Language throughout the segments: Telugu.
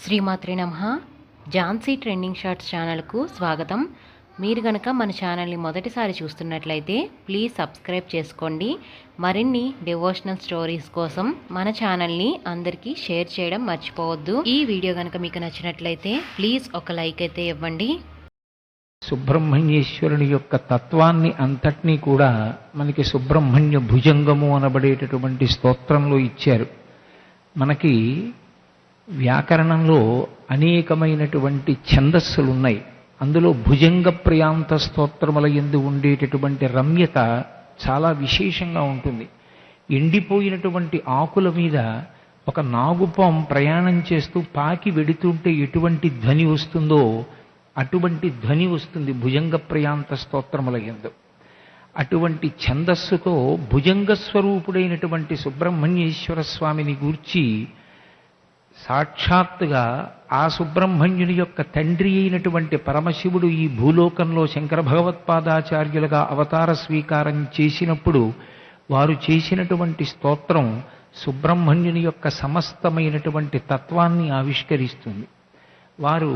శ్రీమాత్రే నమః. ఝాన్సీ ట్రెండింగ్ షార్ట్స్ ఛానల్కు స్వాగతం. మీరు గనక మన ఛానల్ని మొదటిసారి చూస్తున్నట్లయితే ప్లీజ్ సబ్స్క్రైబ్ చేసుకోండి. మరిన్ని డివోషనల్ స్టోరీస్ కోసం మన ఛానల్ని అందరికీ షేర్ చేయడం మర్చిపోవద్దు. ఈ వీడియో కనుక మీకు నచ్చినట్లయితే ప్లీజ్ ఒక లైక్ అయితే ఇవ్వండి. సుబ్రహ్మణ్యేశ్వరుని యొక్క తత్వాన్ని అంతటినీ కూడా మనకి సుబ్రహ్మణ్య భుజంగము అనబడేటటువంటి స్తోత్రంలో ఇచ్చారు. మనకి వ్యాకరణంలో అనేకమైనటువంటి ఛందస్సులు ఉన్నాయి. అందులో భుజంగ ప్రియాంత స్తోత్రముల యందు ఉండేటటువంటి రమ్యత చాలా విశేషంగా ఉంటుంది. ఎండిపోయినటువంటి ఆకుల మీద ఒక నాగుపాం ప్రయాణం చేస్తూ పాకి వెడుతుంటే ఎటువంటి ధ్వని వస్తుందో అటువంటి ధ్వని వస్తుంది భుజంగ ప్రియాంత స్తోత్రముల యందు. అటువంటి ఛందస్సుతో భుజంగ స్వరూపుడైనటువంటి సుబ్రహ్మణ్యేశ్వర స్వామిని గూర్చి సాక్షాత్తుగా ఆ సుబ్రహ్మణ్యుని యొక్క తండ్రి అయినటువంటి పరమశివుడు ఈ భూలోకంలో శంకర భగవత్పాదాచార్యులుగా అవతార స్వీకారం చేసినప్పుడు వారు చేసినటువంటి స్తోత్రం సుబ్రహ్మణ్యుని యొక్క సమస్తమైనటువంటి తత్వాన్ని ఆవిష్కరిస్తుంది. వారు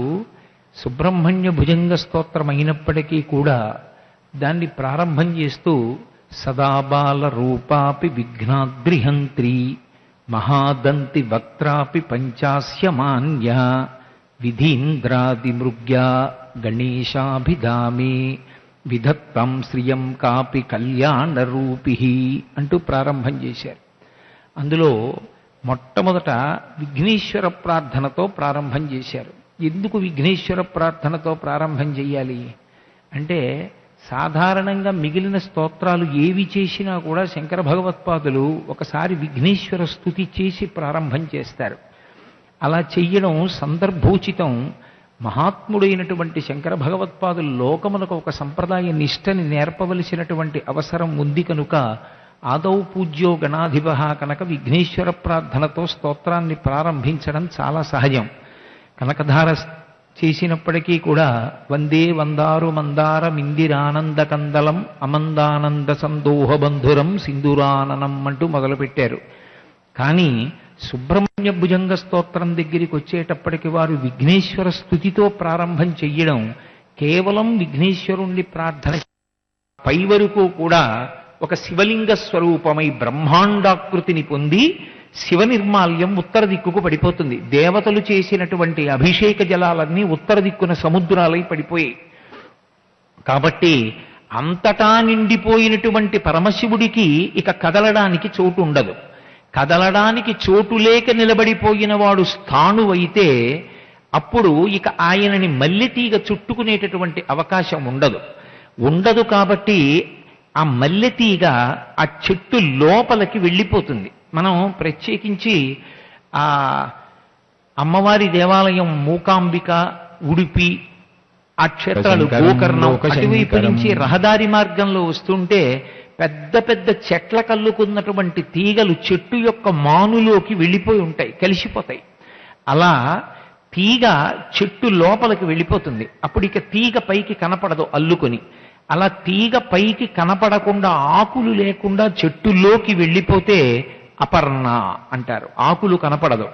సుబ్రహ్మణ్య భుజంగ స్తోత్రం అయినప్పటికీ కూడా దాన్ని ప్రారంభం చేస్తూ సదాబాల రూపాపి విఘ్నాద్రిహంత్రి మహాదంతి వక్త్రాపి పంచాస్యమాన్య విధీంద్రాదిమృగ్యా గణేశాభిధామే విధత్తం శ్రియం కాపి కళ్యాణరూపి అంటూ ప్రారంభం చేశారు. అందులో మొట్టమొదట విఘ్నేశ్వర ప్రార్థనతో ప్రారంభం చేశారు. ఎందుకు విఘ్నేశ్వర ప్రార్థనతో ప్రారంభం చేయాలి అంటే, సాధారణంగా మిగిలిన స్తోత్రాలు ఏవి చేసినా కూడా శంకర భగవత్పాదులు ఒకసారి విఘ్నేశ్వర స్తుతి చేసి ప్రారంభం చేస్తారు. అలా చెయ్యడం సందర్భోచితం. మహాత్ముడైనటువంటి శంకర భగవత్పాదులు లోకములకు ఒక సంప్రదాయ నిష్టని నేర్పవలసినటువంటి అవసరం ఉంది కనుక ఆదౌ పూజ్యో గణాధిప కనుక విఘ్నేశ్వర ప్రార్థనతో స్తోత్రాన్ని ప్రారంభించడం చాలా సహజం. కనకధార చేసినప్పటికీ కూడా వందే వందారు మందార మిందిరానంద కందలం అమందానంద సందోహ బంధురం సింధురాననం అంటూ మొదలుపెట్టారు. కానీ సుబ్రహ్మణ్య భుజంగ స్తోత్రం దగ్గరికి వచ్చేటప్పటికి వారు విఘ్నేశ్వర స్తుతితో ప్రారంభం చెయ్యడం కేవలం విఘ్నేశ్వరుణ్ణి ప్రార్థన పై వరకు కూడా ఒక శివలింగ స్వరూపమై బ్రహ్మాండాకృతిని పొంది శివ నిర్మాల్యం ఉత్తర దిక్కుకు పడిపోతుంది. దేవతలు చేసినటువంటి అభిషేక జలాలన్నీ ఉత్తర దిక్కున సముద్రాలై పడిపోయాయి. కాబట్టి అంతటా నిండిపోయినటువంటి పరమశివుడికి ఇక కదలడానికి చోటు ఉండదు. కదలడానికి చోటు లేక నిలబడిపోయిన వాడు స్థాణువైతే అప్పుడు ఇక ఆయనని మల్లెతీగ చుట్టుకునేటటువంటి అవకాశం ఉండదు. కాబట్టి ఆ మల్లెతీగ ఆ చెట్టు లోపలికి వెళ్ళిపోతుంది. మనం ప్రత్యేకించి ఆ అమ్మవారి దేవాలయం మూకాంబిక, ఉడిపి, ఆ క్షేత్రాలు గోకర్ణం అటువైపు నుంచి రహదారి మార్గంలో వస్తుంటే పెద్ద పెద్ద చెట్ల కల్లుకున్నటువంటి తీగలు చెట్టు యొక్క మానులోకి వెళ్ళిపోయి ఉంటాయి, కలిసిపోతాయి. అలా తీగ చెట్టు లోపలికి వెళ్ళిపోతుంది. అప్పుడు ఇక తీగ పైకి కనపడదు అల్లుకొని. అలా తీగ పైకి కనపడకుండా ఆకులు లేకుండా చెట్టులోకి వెళ్ళిపోతే అపర్ణ అంటారు. ఆకులు కనపడదు.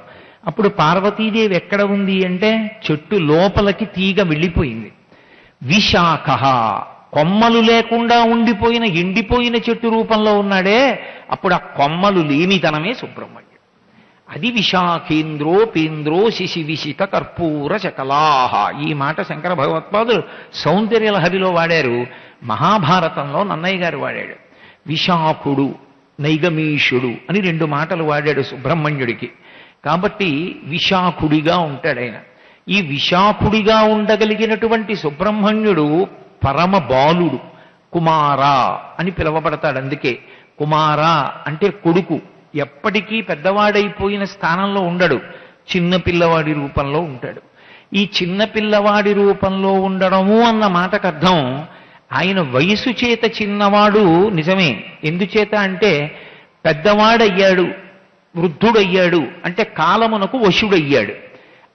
అప్పుడు పార్వతీదేవి ఎక్కడ ఉంది అంటే చెట్టు లోపలికి తీగ వెళ్ళిపోయింది. విశాఖ, కొమ్మలు లేకుండా ఉండిపోయిన ఎండిపోయిన చెట్టు రూపంలో ఉన్నాడే, అప్పుడు ఆ కొమ్మలు లేనితనమే సుబ్రహ్మణ్యం. అది విశాఖేంద్రోపేంద్రో శిశివిశిత కర్పూర చకలాహ. ఈ మాట శంకర భగవత్పాదులు సౌందర్యలహరిలో వాడారు. మహాభారతంలో నన్నయ్య గారు వాడాడు. విశాఖుడు, నైగమీషుడు అని 2 మాటలు వాడాడు సుబ్రహ్మణ్యుడికి. కాబట్టి విశాఖుడిగా ఉంటాడు ఆయన. ఈ విశాఖుడిగా ఉండగలిగినటువంటి సుబ్రహ్మణ్యుడు పరమ బాలుడు, కుమార అని పిలువబడతాడు. అందుకే కుమార అంటే కొడుకు. ఎప్పటికీ పెద్దవాడైపోయిన స్థానంలో ఉండడు, చిన్న పిల్లవాడి రూపంలో ఉంటాడు. ఈ చిన్న పిల్లవాడి రూపంలో ఉండడము అన్న మాటకు అర్థం ఆయన వయసు చేత చిన్నవాడు నిజమే. ఎందుచేత అంటే పెద్దవాడయ్యాడు, వృద్ధుడయ్యాడు అంటే కాలమునకు వశుడయ్యాడు.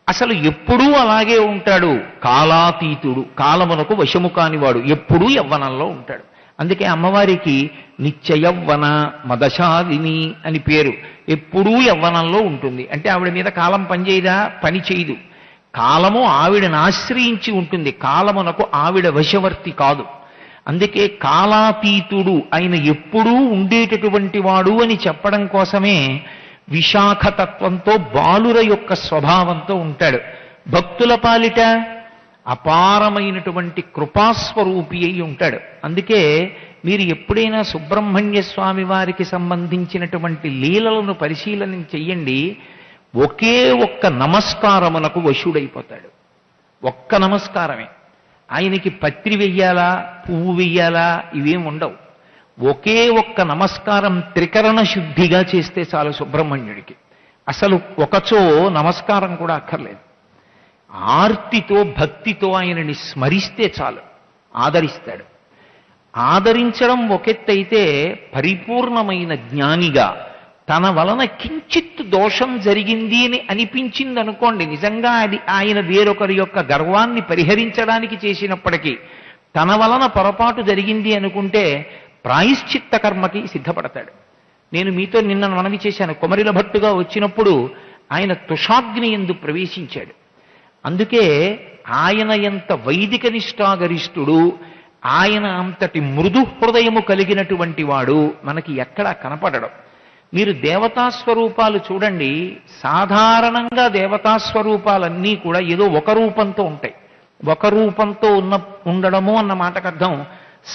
అసలు ఎప్పుడూ అలాగే ఉంటాడు, కాలాతీతుడు, కాలమునకు వశము కానివాడు, ఎప్పుడూ యవ్వనంలో ఉంటాడు. అందుకే అమ్మవారికి నిత్య యవ్వన మదశాలిని అని పేరు. ఎప్పుడూ యవ్వనంలో ఉంటుంది. అంటే ఆవిడ మీద కాలం పనిచేయదా? పని చేయదు. కాలము ఆవిడను ఆశ్రయించి ఉంటుంది. కాలమునకు ఆవిడ వశవర్తి కాదు. అందుకే కాలాతీతుడు ఆయన ఎప్పుడూ ఉండేటటువంటి వాడు అని చెప్పడం కోసమే విశాఖతత్వంతో బాలుర యొక్క స్వభావంతో ఉంటాడు. భక్తుల పాలిట అపారమైనటువంటి కృపాస్వరూపి అయి ఉంటాడు. అందుకే మీరు ఎప్పుడైనా సుబ్రహ్మణ్య స్వామి వారికి సంబంధించినటువంటి లీలలను పరిశీలన చెయ్యండి. ఒకే ఒక్క నమస్కారమునకు వశుడైపోతాడు. ఒక్క నమస్కారమే. ఆయనకి పత్రి వెయ్యాలా, పువ్వు వెయ్యాలా, ఇవేం ఉండవు. ఒకే ఒక్క నమస్కారం త్రికరణ శుద్ధిగా చేస్తే చాలు సుబ్రహ్మణ్యుడికి. అసలు ఒకచో నమస్కారం కూడా అక్కర్లేదు. ఆర్తితో భక్తితో ఆయనని స్మరిస్తే చాలు, ఆదరిస్తాడు. ఆదరించడం ఒకెత్తైతే పరిపూర్ణమైన జ్ఞానిగా తన వలన కించిత్ దోషం జరిగింది అని అనిపించింది అనుకోండి, నిజంగా అది ఆయన వేరొకరి యొక్క గర్వాన్ని పరిహరించడానికి చేసినప్పటికీ తన వలన పొరపాటు జరిగింది అనుకుంటే ప్రాయశ్చిత్త కర్మకి సిద్ధపడతాడు. నేను మీతో నిన్న మనవి చేశాను, కొమరిల భట్టుగా వచ్చినప్పుడు ఆయన తుషాగ్ని యందు ప్రవేశించాడు. అందుకే ఆయన ఎంత వైదిక నిష్ఠాగరిష్ఠుడు, ఆయన అంతటి మృదు హృదయము కలిగినటువంటి వాడు మనకి ఎక్కడా కనపడడం. మీరు దేవతాస్వరూపాలు చూడండి, సాధారణంగా దేవతాస్వరూపాలన్నీ కూడా ఏదో ఒక రూపంతో ఉంటాయి. ఒక రూపంతో ఉండడము అన్న మాటకు అర్థం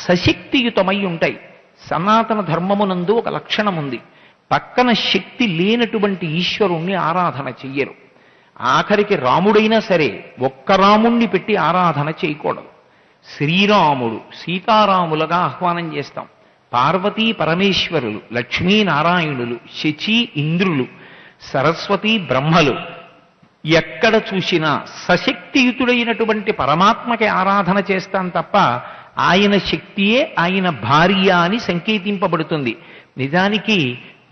సశక్తియుతమై ఉంటాయి. సనాతన ధర్మమునందు ఒక లక్షణం ఉంది, పక్కన శక్తి లేనటువంటి ఈశ్వరుణ్ణి ఆరాధన చెయ్యరు. ఆఖరికి రాముడైనా సరే ఒక్క రాముణ్ణి పెట్టి ఆరాధన చేయకూడదు. శ్రీరాముడు సీతారాములుగా ఆహ్వానం చేస్తాం. పార్వతీ పరమేశ్వరులు, లక్ష్మీనారాయణులు, శచి ఇంద్రులు, సరస్వతి బ్రహ్మలు, ఎక్కడ చూసినా సశక్తియుతుడైనటువంటి పరమాత్మకి ఆరాధన చేస్తాం తప్ప ఆయన శక్తియే ఆయన భార్య అని సంకేతింపబడుతుంది. నిజానికి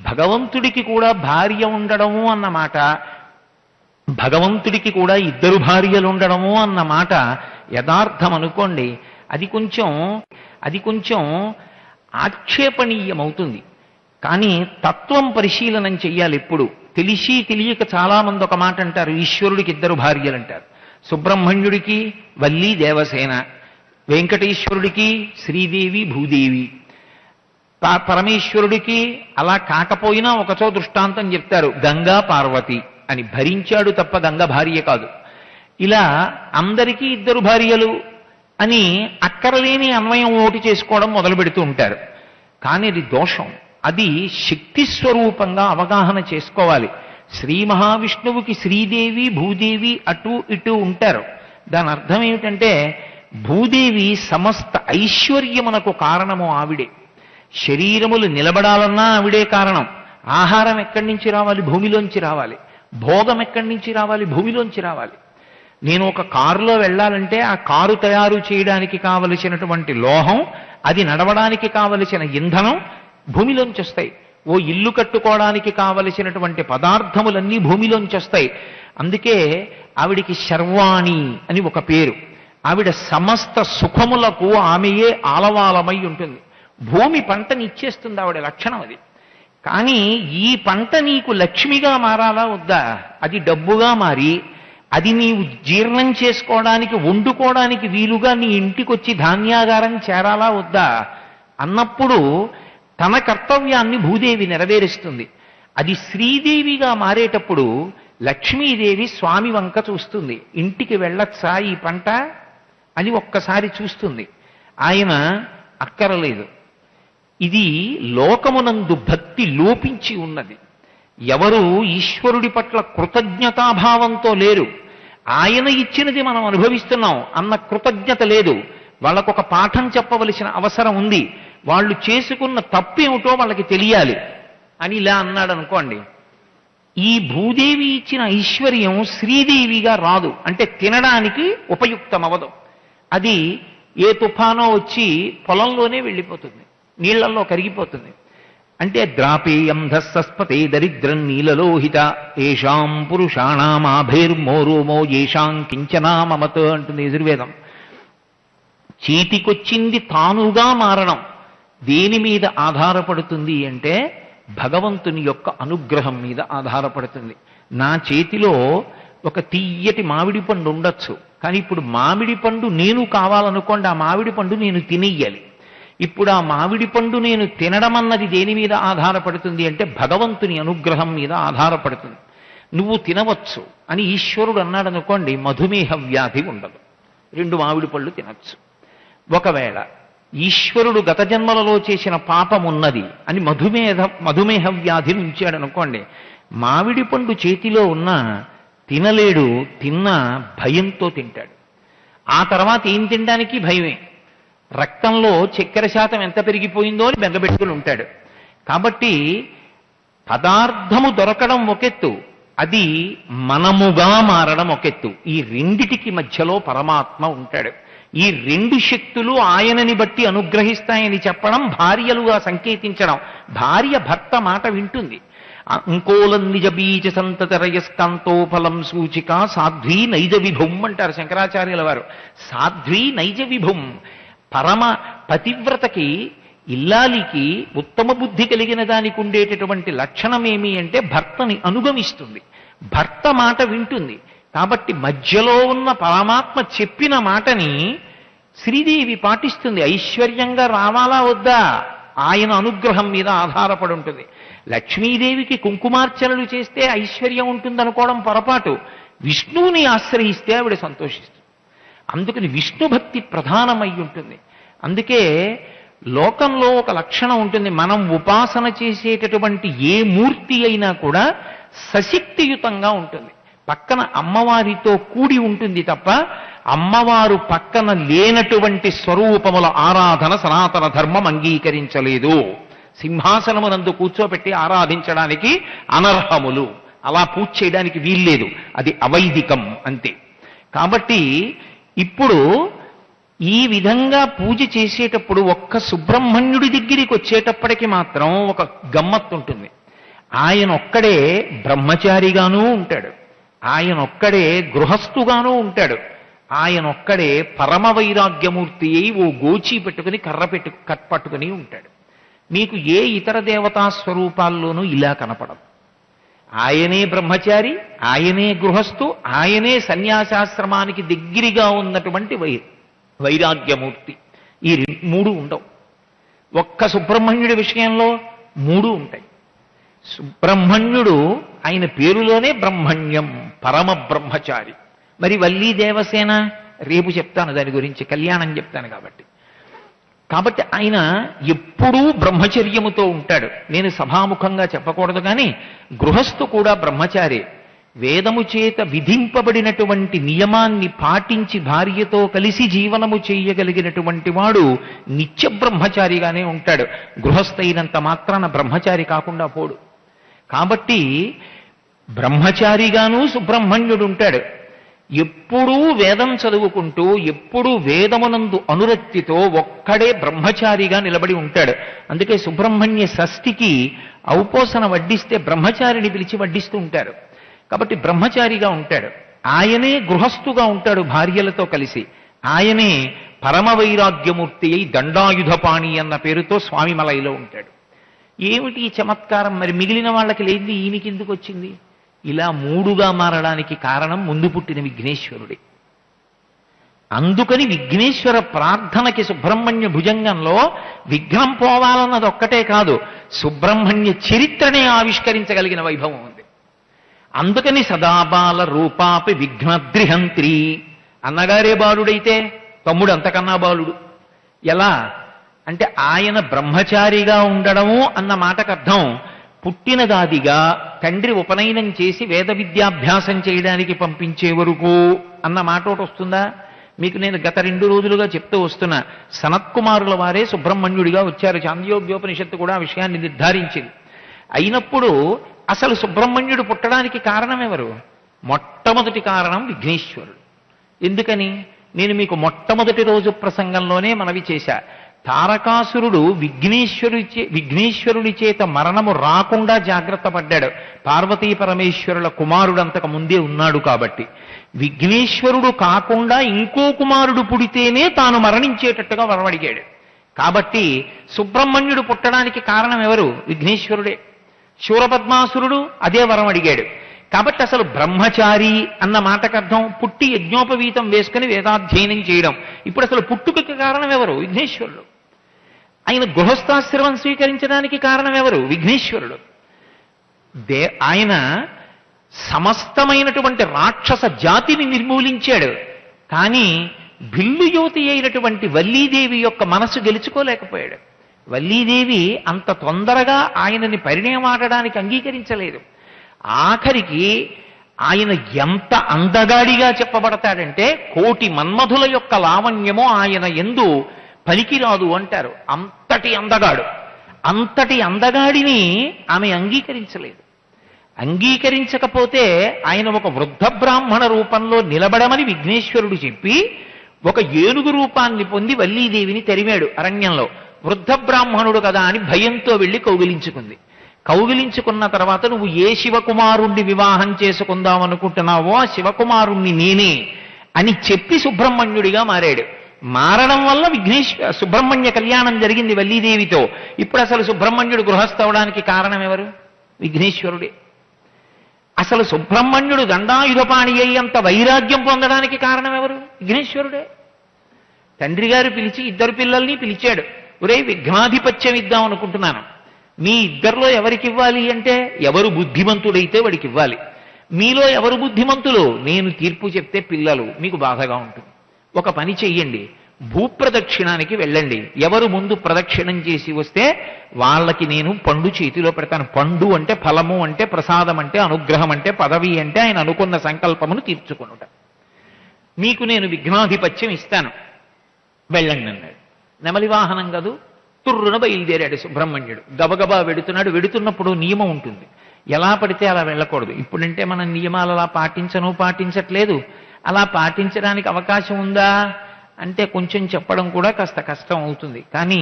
భగవంతుడికి కూడా భార్య ఉండడము అన్నమాట, భగవంతుడికి కూడా ఇద్దరు భార్యలు ఉండడము అన్నమాట యథార్థం అనుకోండి, అది కొంచెం ఆక్షేపణీయమవుతుంది. కానీ తత్వం పరిశీలనం చెయ్యాలి. ఎప్పుడు తెలిసి తెలియక చాలామంది ఒక మాట అంటారు, ఈశ్వరుడికి ఇద్దరు భార్యలు అంటారు. సుబ్రహ్మణ్యుడికి వల్లి దేవసేన, వెంకటేశ్వరుడికి శ్రీదేవి భూదేవి, పరమేశ్వరుడికి అలా కాకపోయినా ఒకచో దృష్టాంతం చెప్తారు, గంగా పార్వతి అని. భరించాడు తప్ప గంగ భార్య కాదు. ఇలా అందరికీ ఇద్దరు భార్యలు అని అక్కరలేని అన్వయం ఓటు చేసుకోవడం మొదలు పెడుతూ ఉంటారు. కానీ అది దోషం. అది శక్తి స్వరూపంగా అవగాహన చేసుకోవాలి. శ్రీ మహావిష్ణువుకి శ్రీదేవి భూదేవి అటు ఇటు ఉంటారు. దాని అర్థం ఏమిటంటే భూదేవి సమస్త ఐశ్వర్యమునకు కారణము ఆవిడే. శరీరములు నిలబడాలన్నా ఆవిడే కారణం. ఆహారం ఎక్కడి నుంచి రావాలి? భూమిలోంచి రావాలి. భోగం ఎక్కడి నుంచి రావాలి? భూమిలోంచి రావాలి. నేను ఒక కారులో వెళ్ళాలంటే ఆ కారు తయారు చేయడానికి కావలసినటువంటి లోహం, అది నడవడానికి కావలసిన ఇంధనం భూమిలోంచి వస్తాయి. ఓ ఇల్లు కట్టుకోవడానికి కావలసినటువంటి పదార్థములన్నీ భూమిలోంచి వస్తాయి. అందుకే ఆవిడికి శర్వాణి అని ఒక పేరు. ఆవిడ సమస్త సుఖములకు ఆమెయే ఆలవాలమై ఉంటుంది. భూమి పంటని ఇచ్చేస్తుంది, ఆవిడ లక్షణం అది. కానీ ఈ పంట నీకు లక్ష్మిగా మారాలా వద్దా? అది డబ్బుగా మారి అది నీవు జీర్ణం చేసుకోవడానికి, వండుకోవడానికి వీలుగా నీ ఇంటికొచ్చి ధాన్యాగారం చేరాలా వద్దా అన్నప్పుడు తన కర్తవ్యాన్ని భూదేవి నెరవేరుస్తుంది. అది శ్రీదేవిగా మారేటప్పుడు లక్ష్మీదేవి స్వామి వంక చూస్తుంది. ఇంటికి వెళ్ళొచ్చా ఈ పంట అని ఒక్కసారి చూస్తుంది. ఆయన అక్కరలేదు. ఇది లోకమునందు భక్తి లోపించి ఉన్నది. ఎవరు ఈశ్వరుడి పట్ల కృతజ్ఞతాభావంతో లేరు, ఆయన ఇచ్చినది మనం అనుభవిస్తున్నాం అన్న కృతజ్ఞత లేదు. వాళ్ళకొక పాఠం చెప్పవలసిన అవసరం ఉంది. వాళ్ళు చేసుకున్న తప్పేమిటో వాళ్ళకి తెలియాలి అని ఇలా అన్నాడు అనుకోండి. ఈ భూదేవి ఇచ్చిన ఐశ్వర్యం శ్రీదేవిగా రాదు, అంటే తినడానికి ఉపయుక్తమవదు. అది ఏ తుఫానో వచ్చి పొలంలోనే వెళ్ళిపోతుంది, నీళ్లలో కరిగిపోతుంది. అంటే ద్రాపేయం ధస్సస్పతే దరిద్రం నీలలోహిత ఏషాం పురుషాణామాభైర్మోరోమో ఏషాం కించనా మమత అంటుంది యజుర్వేదం. చేతికొచ్చింది తానుగా మారడం, దేని మీద ఆధారపడుతుంది అంటే భగవంతుని యొక్క అనుగ్రహం మీద ఆధారపడుతుంది. నా చేతిలో ఒక తీయటి మామిడి పండు ఉండొచ్చు, కానీ ఇప్పుడు మామిడి పండు నేను కావాలనుకోండి, ఆ మామిడి పండు నేను తినేయాలి. ఇప్పుడు ఆ మామిడి పండు నేను తినడం అన్నది దేని మీద ఆధారపడుతుంది అంటే భగవంతుని అనుగ్రహం మీద ఆధారపడుతుంది. నువ్వు తినవచ్చు అని ఈశ్వరుడు అన్నాడు అనుకోండి, మధుమేహ వ్యాధి ఉండదు, 2 మామిడి పళ్ళు తినచ్చు. ఒకవేళ ఈశ్వరుడు గత జన్మలలో చేసిన పాపం ఉన్నది అని మధుమేహ వ్యాధిని ఉంచాడు అనుకోండి, మామిడి పండు చేతిలో ఉన్న తినలేడు, తిన్నా భయంతో తింటాడు. ఆ తర్వాత ఏం తినడానికి భయమే. రక్తంలో చక్కెర శాతం ఎంత పెరిగిపోయిందో అని బెంగబెట్టుకుని ఉంటాడు. కాబట్టి పదార్థము దొరకడం ఒకెత్తు, అది మనముగా మారడం ఒకెత్తు. ఈ రెండిటికి మధ్యలో పరమాత్మ ఉంటాడు. ఈ 2 శక్తులు ఆయనని బట్టి అనుగ్రహిస్తాయని చెప్పడం, భార్యలుగా సంకేతించడం. భార్య భర్త మాట వింటుంది. అంకోలం నిజ బీజ సంతతరయస్కాంతోఫలం సూచిక సాధ్వీ నైజ విభుం అంటారు శంకరాచార్యుల వారు. సాధ్వీ నైజ విభుం. పరమ పతివ్రతకి, ఇల్లాలికి ఉత్తమ బుద్ధి కలిగిన దానికి ఉండేటటువంటి లక్షణం ఏమి అంటే భర్తని అనుగమిస్తుంది, భర్త మాట వింటుంది. కాబట్టి మధ్యలో ఉన్న పరమాత్మ చెప్పిన మాటని శ్రీదేవి పాటిస్తుంది. ఐశ్వర్యంగా రావాలా వద్దా ఆయన అనుగ్రహం మీద ఆధారపడి ఉంటుంది. లక్ష్మీదేవికి కుంకుమార్చనలు చేస్తే ఐశ్వర్యం ఉంటుందనుకోవడం పొరపాటు. విష్ణువుని ఆశ్రయిస్తే ఆవిడ సంతోషిస్తుంది. అందుకని విష్ణు భక్తి ప్రధానమై ఉంటుంది. అందుకే లోకంలో ఒక లక్షణం ఉంటుంది, మనం ఉపాసన చేసేటటువంటి ఏ మూర్తి అయినా కూడా సశక్తియుతంగా ఉంటుంది, పక్కన అమ్మవారితో కూడి ఉంటుంది తప్ప అమ్మవారు పక్కన లేనటువంటి స్వరూపముల ఆరాధన సనాతన ధర్మం అంగీకరించలేదు. సింహాసనమునందు కూర్చోబెట్టి ఆరాధించడానికి అనర్హములు, అలా పూజ చేయడానికి వీల్లేదు, అది అవైదికం అంతే. కాబట్టి ఇప్పుడు ఈ విధంగా పూజ చేసేటప్పుడు ఒక్క సుబ్రహ్మణ్యుడి దగ్గరికి వచ్చేటప్పటికి మాత్రం ఒక గమ్మత్తు ఉంటుంది. ఆయన ఒక్కడే బ్రహ్మచారిగానూ ఉంటాడు, ఆయన ఒక్కడే గృహస్థుగానూ ఉంటాడు, ఆయన ఒక్కడే పరమ వైరాగ్యమూర్తి అయి ఓ గోచి పెట్టుకుని కర్ర పట్టుకుని ఉంటాడు. మీకు ఏ ఇతర దేవతా స్వరూపాల్లోనూ ఇలా కనపడదు. ఆయనే బ్రహ్మచారి, ఆయనే గృహస్థు, ఆయనే సన్యాసాశ్రమానికి దగ్గరగా ఉన్నటువంటి వైరాగ్యమూర్తి. ఈ 3 ఉండవు. ఒక్క సుబ్రహ్మణ్యుడి విషయంలో 3 ఉంటాయి. సుబ్రహ్మణ్యుడు ఆయన పేరులోనే బ్రహ్మణ్యం, పరమ బ్రహ్మచారి. మరి వల్లీ దేవసేన రేపు చెప్తాను, దాని గురించి కళ్యాణం చెప్తాను. కాబట్టి ఆయన ఎప్పుడూ బ్రహ్మచర్యముతో ఉంటాడు. నేను సభాముఖంగా చెప్పకూడదు, కానీ గృహస్థు కూడా బ్రహ్మచారి. వేదము చేత విధింపబడినటువంటి నియమాన్ని పాటించి భార్యతో కలిసి జీవనము చేయగలిగినటువంటి వాడు నిత్య బ్రహ్మచారిగానే ఉంటాడు. గృహస్థైనంత మాత్రాన బ్రహ్మచారి కాకుండా పోడు. కాబట్టి బ్రహ్మచారిగాను సుబ్రహ్మణ్యుడు ఉంటాడు. ఎప్పుడూ వేదం చదువుకుంటూ, ఎప్పుడూ వేదమునందు అనురక్తితో ఒక్కడే బ్రహ్మచారిగా నిలబడి ఉంటాడు. అందుకే సుబ్రహ్మణ్య షష్ఠికి ఔపోసన వడ్డిస్తే బ్రహ్మచారిని పిలిచి వడ్డిస్తూ ఉంటారు. కాబట్టి బ్రహ్మచారిగా ఉంటాడు. ఆయనే గృహస్థుగా ఉంటాడు భార్యలతో కలిసి. ఆయనే పరమ వైరాగ్యమూర్తి అయి దండాయుధపాణి అన్న పేరుతో స్వామిమలైలో ఉంటాడు. ఏమిటి ఈ చమత్కారం? మరి మిగిలిన వాళ్ళకి లేనిది ఈయనకి ఎందుకు వచ్చింది? ఇలా 3గా మారడానికి కారణం ముందు పుట్టిన విఘ్నేశ్వరుడే. అందుకని విఘ్నేశ్వర ప్రార్థనకి సుబ్రహ్మణ్య భుజంగంలో విఘ్నం పోవాలన్నది ఒక్కటే కాదు, సుబ్రహ్మణ్య చరిత్రనే ఆవిష్కరించగలిగిన వైభవం ఉంది. అందుకని సదాబాల రూపాపి విఘ్నద్రిహంత్రి. అన్నగారే బాలుడైతే తమ్ముడు అంతకన్నా బాలుడు. ఎలా అంటే ఆయన బ్రహ్మచారిగా ఉండడము అన్న మాటకు అర్థం పుట్టినదాదిగా తండ్రి ఉపనయనం చేసి వేద విద్యాభ్యాసం చేయడానికి పంపించే వరకు అన్న మాట ఒకటి వస్తుందా? మీకు నేను గత 2 రోజులుగా చెప్తూ వస్తున్నా. సనత్కుమారుల వారే సుబ్రహ్మణ్యుడిగా వచ్చారు. చాంద్యోగ్యోపనిషత్తు కూడా ఆ విషయాన్ని నిర్ధారించింది. అయినప్పుడు అసలు సుబ్రహ్మణ్యుడు పుట్టడానికి కారణం ఎవరు? మొట్టమొదటి కారణం విఘ్నేశ్వరుడు. ఎందుకని నేను మీకు మొట్టమొదటి రోజు ప్రసంగంలోనే మనవి చేశా. తారకాసురుడు విఘ్నేశ్వరుడి చేత మరణము రాకుండా జాగ్రత్త పడ్డాడు. పార్వతీ పరమేశ్వరుల కుమారుడు అంతకు ముందే ఉన్నాడు కాబట్టి. విఘ్నేశ్వరుడు కాకుండా ఇంకో కుమారుడు పుడితేనే తాను మరణించేటట్టుగా వరమడిగాడు. కాబట్టి సుబ్రహ్మణ్యుడు పుట్టడానికి కారణం ఎవరు? విఘ్నేశ్వరుడే. శూరపద్మాసురుడు అదే వరం అడిగాడు. కాబట్టి అసలు బ్రహ్మచారి అన్న మాటకు అర్థం పుట్టి యజ్ఞోపవీతం వేసుకుని వేదాధ్యయనం చేయడం. ఇప్పుడు అసలు పుట్టుకకి కారణం ఎవరు? విఘ్నేశ్వరుడు. ఆయన గృహస్థాశ్రమం స్వీకరించడానికి కారణం ఎవరు? విఘ్నేశ్వరుడు. ఆయన సమస్తమైనటువంటి రాక్షస జాతిని నిర్మూలించాడు. కానీ భిల్లు యువతి అయినటువంటి వల్లీదేవి యొక్క మనసు గెలుచుకోలేకపోయాడు. వల్లీదేవి అంత తొందరగా ఆయనని పరిణయమాడడానికి అంగీకరించలేదు. ఆఖరికి ఆయన ఎంత అందగాడిగా చెప్పబడతాడంటే కోటి మన్మధుల యొక్క లావణ్యమో ఆయన యందు పనికిరాదు అంటారు. అంతటి అందగాడు. అంతటి అందగాడిని ఆమె అంగీకరించలేదు. అంగీకరించకపోతే ఆయన ఒక వృద్ధ బ్రాహ్మణ రూపంలో నిలబడమని విఘ్నేశ్వరుడు చెప్పి ఒక ఏనుగు రూపాన్ని పొంది వల్లీదేవిని తరిమాడు అరణ్యంలో. వృద్ధ బ్రాహ్మణుడు కదా అని భయంతో వెళ్ళి కౌగిలించుకుంది. కౌగిలించుకున్న తర్వాత నువ్వు ఏ శివకుమారుణ్ణి వివాహం చేసుకుందాం అనుకుంటున్నావో ఆ శివకుమారుణ్ణి నేనే అని చెప్పి సుబ్రహ్మణ్యుడిగా మారాడు. మారడం వల్ల సుబ్రహ్మణ్య కళ్యాణం జరిగింది వల్లీదేవితో. ఇప్పుడు అసలు సుబ్రహ్మణ్యుడు గృహస్థవడానికి కారణం ఎవరు? విఘ్నేశ్వరుడే. అసలు సుబ్రహ్మణ్యుడు దండాయుధపాణి అయ్యంత వైరాగ్యం పొందడానికి కారణం ఎవరు? విఘ్నేశ్వరుడే. తండ్రి గారు పిలిచి ఇద్దరు పిల్లల్ని పిలిచాడు. ఒరే విఘ్నాధిపత్యం ఇద్దాం అనుకుంటున్నాను, మీ ఇద్దరిలో ఎవరికి ఇవ్వాలి అంటే ఎవరు బుద్ధిమంతుడైతే వాడికి ఇవ్వాలి. మీలో ఎవరు బుద్ధిమంతులు? నేను తీర్పు చెప్తే పిల్లలు మీకు బాధగా ఉంటుంది. ఒక పని చెయ్యండి, భూప్రదక్షిణానికి వెళ్ళండి. ఎవరు ముందు ప్రదక్షిణం చేసి వస్తే వాళ్ళకి నేను పండు చేతిలో పెడతాను. పండు అంటే ఫలము అంటే ప్రసాదం అంటే అనుగ్రహం అంటే పదవి అంటే ఆయన అనుకున్న సంకల్పమును తీర్చుకునుట. మీకు నేను విఘ్నాధిపత్యం ఇస్తాను, వెళ్ళండి అన్నాడు. నెమలి వాహనం కాదు, తుర్రున బయలుదేరాడు సుబ్రహ్మణ్యుడు. గబగబా వెడుతున్నాడు. వెడుతున్నప్పుడు నియమం ఉంటుంది, ఎలా పడితే అలా వెళ్ళకూడదు. ఇప్పుడంటే మనం నియమాలు అలా పాటించట్లేదు. అలా పాటించడానికి అవకాశం ఉందా అంటే కొంచెం చెప్పడం కూడా కాస్త కష్టం అవుతుంది. కానీ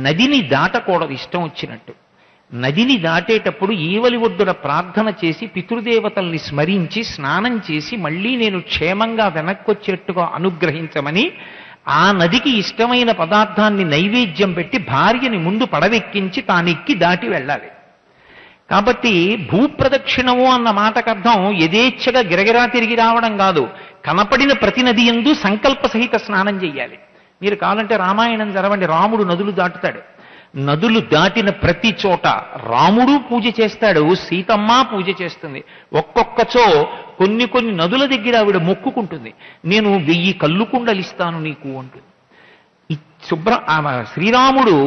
నదిని దాటకూడదు ఇష్టం వచ్చినట్టు. నదిని దాటేటప్పుడు ఈవలి ఒడ్డున ప్రార్థన చేసి పితృదేవతల్ని స్మరించి స్నానం చేసి మళ్ళీ నేను క్షేమంగా వెనక్కొచ్చేట్టుగా అనుగ్రహించమని ఆ నదికి ఇష్టమైన పదార్థాన్ని నైవేద్యం పెట్టి భార్యని ముందు పడవెక్కించి తానెక్కి దాటి వెళ్ళాలి. కాబట్టి భూప్రదక్షిణము అన్న మాటకు అర్థం యథేచ్ఛగా గిరగిరా తిరిగి రావడం కాదు. కనపడిన ప్రతి నది యందు సంకల్ప సహిత స్నానం చెయ్యాలి. మీరు కావాలంటే రామాయణం చదవండి. రాముడు నదులు దాటుతాడు. నదులు దాటిన ప్రతి చోట రాముడు పూజ చేస్తాడు, సీతమ్మ పూజ చేస్తుంది. ఒక్కొక్కచో కొన్ని నదుల దగ్గర ఆవిడ మొక్కుకుంటుంది, నేను 1000 కల్లుకుండలిస్తాను నీకు అంటుంది. శ్రీరాముడు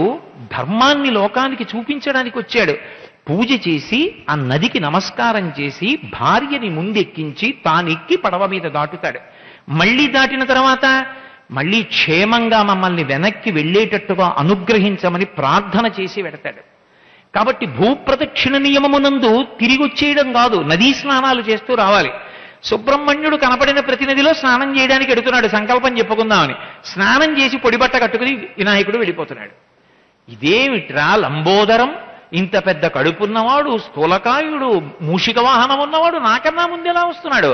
ధర్మాన్ని లోకానికి చూపించడానికి వచ్చాడు. పూజ చేసి ఆ నదికి నమస్కారం చేసి భార్యని ముందెక్కించి తానెక్కి పడవ మీద దాటుతాడు. మళ్ళీ దాటిన తర్వాత మళ్ళీ క్షేమంగా మమ్మల్ని వెనక్కి వెళ్ళేటట్టుగా అనుగ్రహించమని ప్రార్థన చేసి వెడతాడు. కాబట్టి భూప్రదక్షిణ నియమమునందు తిరిగి వచ్చేయడం కాదు, నదీ స్నానాలు చేస్తూ రావాలి. సుబ్రహ్మణ్యుడు కనపడిన ప్రతి నదిలో స్నానం చేయడానికి ఎడుతున్నాడు, సంకల్పం చెప్పుకుందామని. స్నానం చేసి పొడిబట్ట కట్టుకుని వినాయకుడు వెళ్ళిపోతున్నాడు. ఇదేమిట్రా లంబోదరం, ఇంత పెద్ద కడుపున్నవాడు, స్థూలకాయుడు, మూషిక వాహనం ఉన్నవాడు నాకన్నా ముందెలా వస్తున్నాడు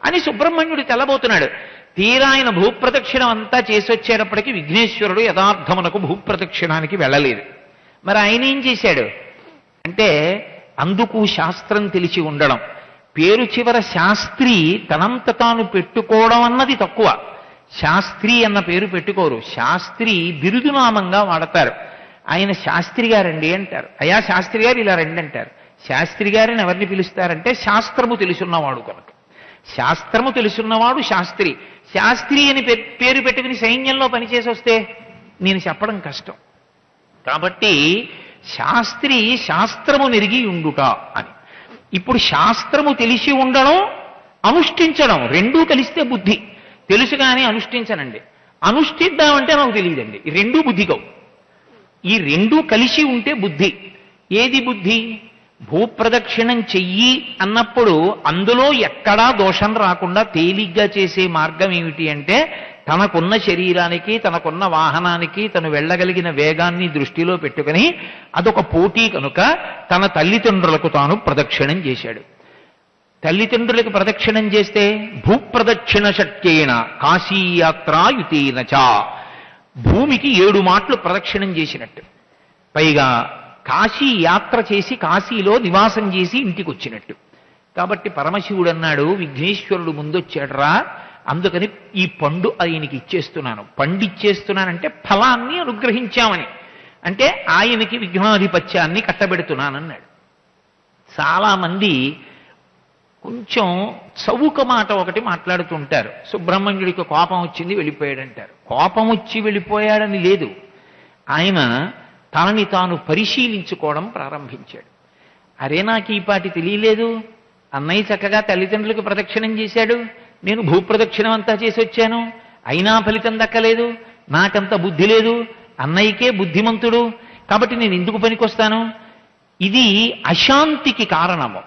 అని సుబ్రహ్మణ్యుడు తెల్లబోతున్నాడు. తీరా ఆయన భూప్రదక్షిణం అంతా చేసి వచ్చేటప్పటికి విఘ్నేశ్వరుడు యథార్థమునకు భూప్రదక్షిణానికి వెళ్ళలేదు. మరి ఆయన ఏం చేశాడు అంటే అందుకు శాస్త్రం తెలిసి ఉండడం. పేరు చివర శాస్త్రి తనంత తాను పెట్టుకోవడం అన్నది తక్కువ. శాస్త్రి అన్న పేరు పెట్టుకోరు, శాస్త్రి బిరుదునామంగా వాడతారు. ఆయన శాస్త్రి గారండి అంటారు. అయ్యా శాస్త్రి గారు ఇలా రండి అంటారు. శాస్త్రి గారిని ఎవరిని పిలుస్తారంటే శాస్త్రము తెలుసున్నవాడు కనుక. శాస్త్రము తెలుసున్నవాడు శాస్త్రి. శాస్త్రి అని పేరు పెట్టుకుని సైన్యంలో పనిచేసి వస్తే నేను చెప్పడం కష్టం. కాబట్టి శాస్త్రి శాస్త్రము నెరిగి ఉండుట అని. ఇప్పుడు శాస్త్రము తెలిసి ఉండడం, అనుష్ఠించడం రెండూ కలిస్తే బుద్ధి. తెలుసు కానీ అనుష్ఠించనండి, అనుష్ఠిద్దామంటే నాకు తెలియదండి, ఈ రెండూ బుద్ధికవు. ఈ రెండూ కలిసి ఉంటే బుద్ధి. ఏది బుద్ధి? భూప్రదక్షిణం చెయ్యి అన్నప్పుడు అందులో ఎక్కడా దోషం రాకుండా తేలిగ్గా చేసే మార్గం ఏమిటి అంటే తనకున్న శరీరానికి, తనకున్న వాహనానికి, తను వెళ్ళగలిగిన వేగాన్ని దృష్టిలో పెట్టుకుని అదొక పోటీ కనుక తన తల్లిదండ్రులకు తాను ప్రదక్షిణం చేశాడు. తల్లిదండ్రులకు ప్రదక్షిణం చేస్తే భూప్రదక్షిణ శక్యేన కాశీయాత్రాయుతేన చ, భూమికి 7 మాటలు ప్రదక్షిణం చేసినట్టు. పైగా కాశీ యాత్ర చేసి కాశీలో నివాసం చేసి ఇంటికి వచ్చినట్టు. కాబట్టి పరమశివుడు అన్నాడు, విఘ్నేశ్వరుడు ముందొచ్చాడురా, అందుకని ఈ పండు ఆయనకి ఇచ్చేస్తున్నాను. పండు ఇచ్చేస్తున్నానంటే ఫలాన్ని అనుగ్రహించామని, అంటే ఆయనకి విఘ్నాధిపత్యాన్ని కట్టబెడుతున్నానన్నాడు. చాలామంది కొంచెం చౌక మాట ఒకటి మాట్లాడుతుంటారు. సుబ్రహ్మణ్యుడికి కోపం వచ్చింది వెళ్ళిపోయాడంటారు. కోపం వచ్చి వెళ్ళిపోయాడని లేదు, ఆయన తనని తాను పరిశీలించుకోవడం ప్రారంభించాడు. అరే, నాకు ఈ పాటి తెలియలేదు, అన్నయ్య చక్కగా తల్లిదండ్రులకు ప్రదక్షిణం చేశాడు, నేను భూప్రదక్షిణం అంతా చేసి వచ్చాను, అయినా ఫలితం దక్కలేదు, నాకంత బుద్ధి లేదు, అన్నయ్యకే బుద్ధిమంతుడు, కాబట్టి నేను ఎందుకు పనికొస్తాను? ఇది అశాంతికి కారణము,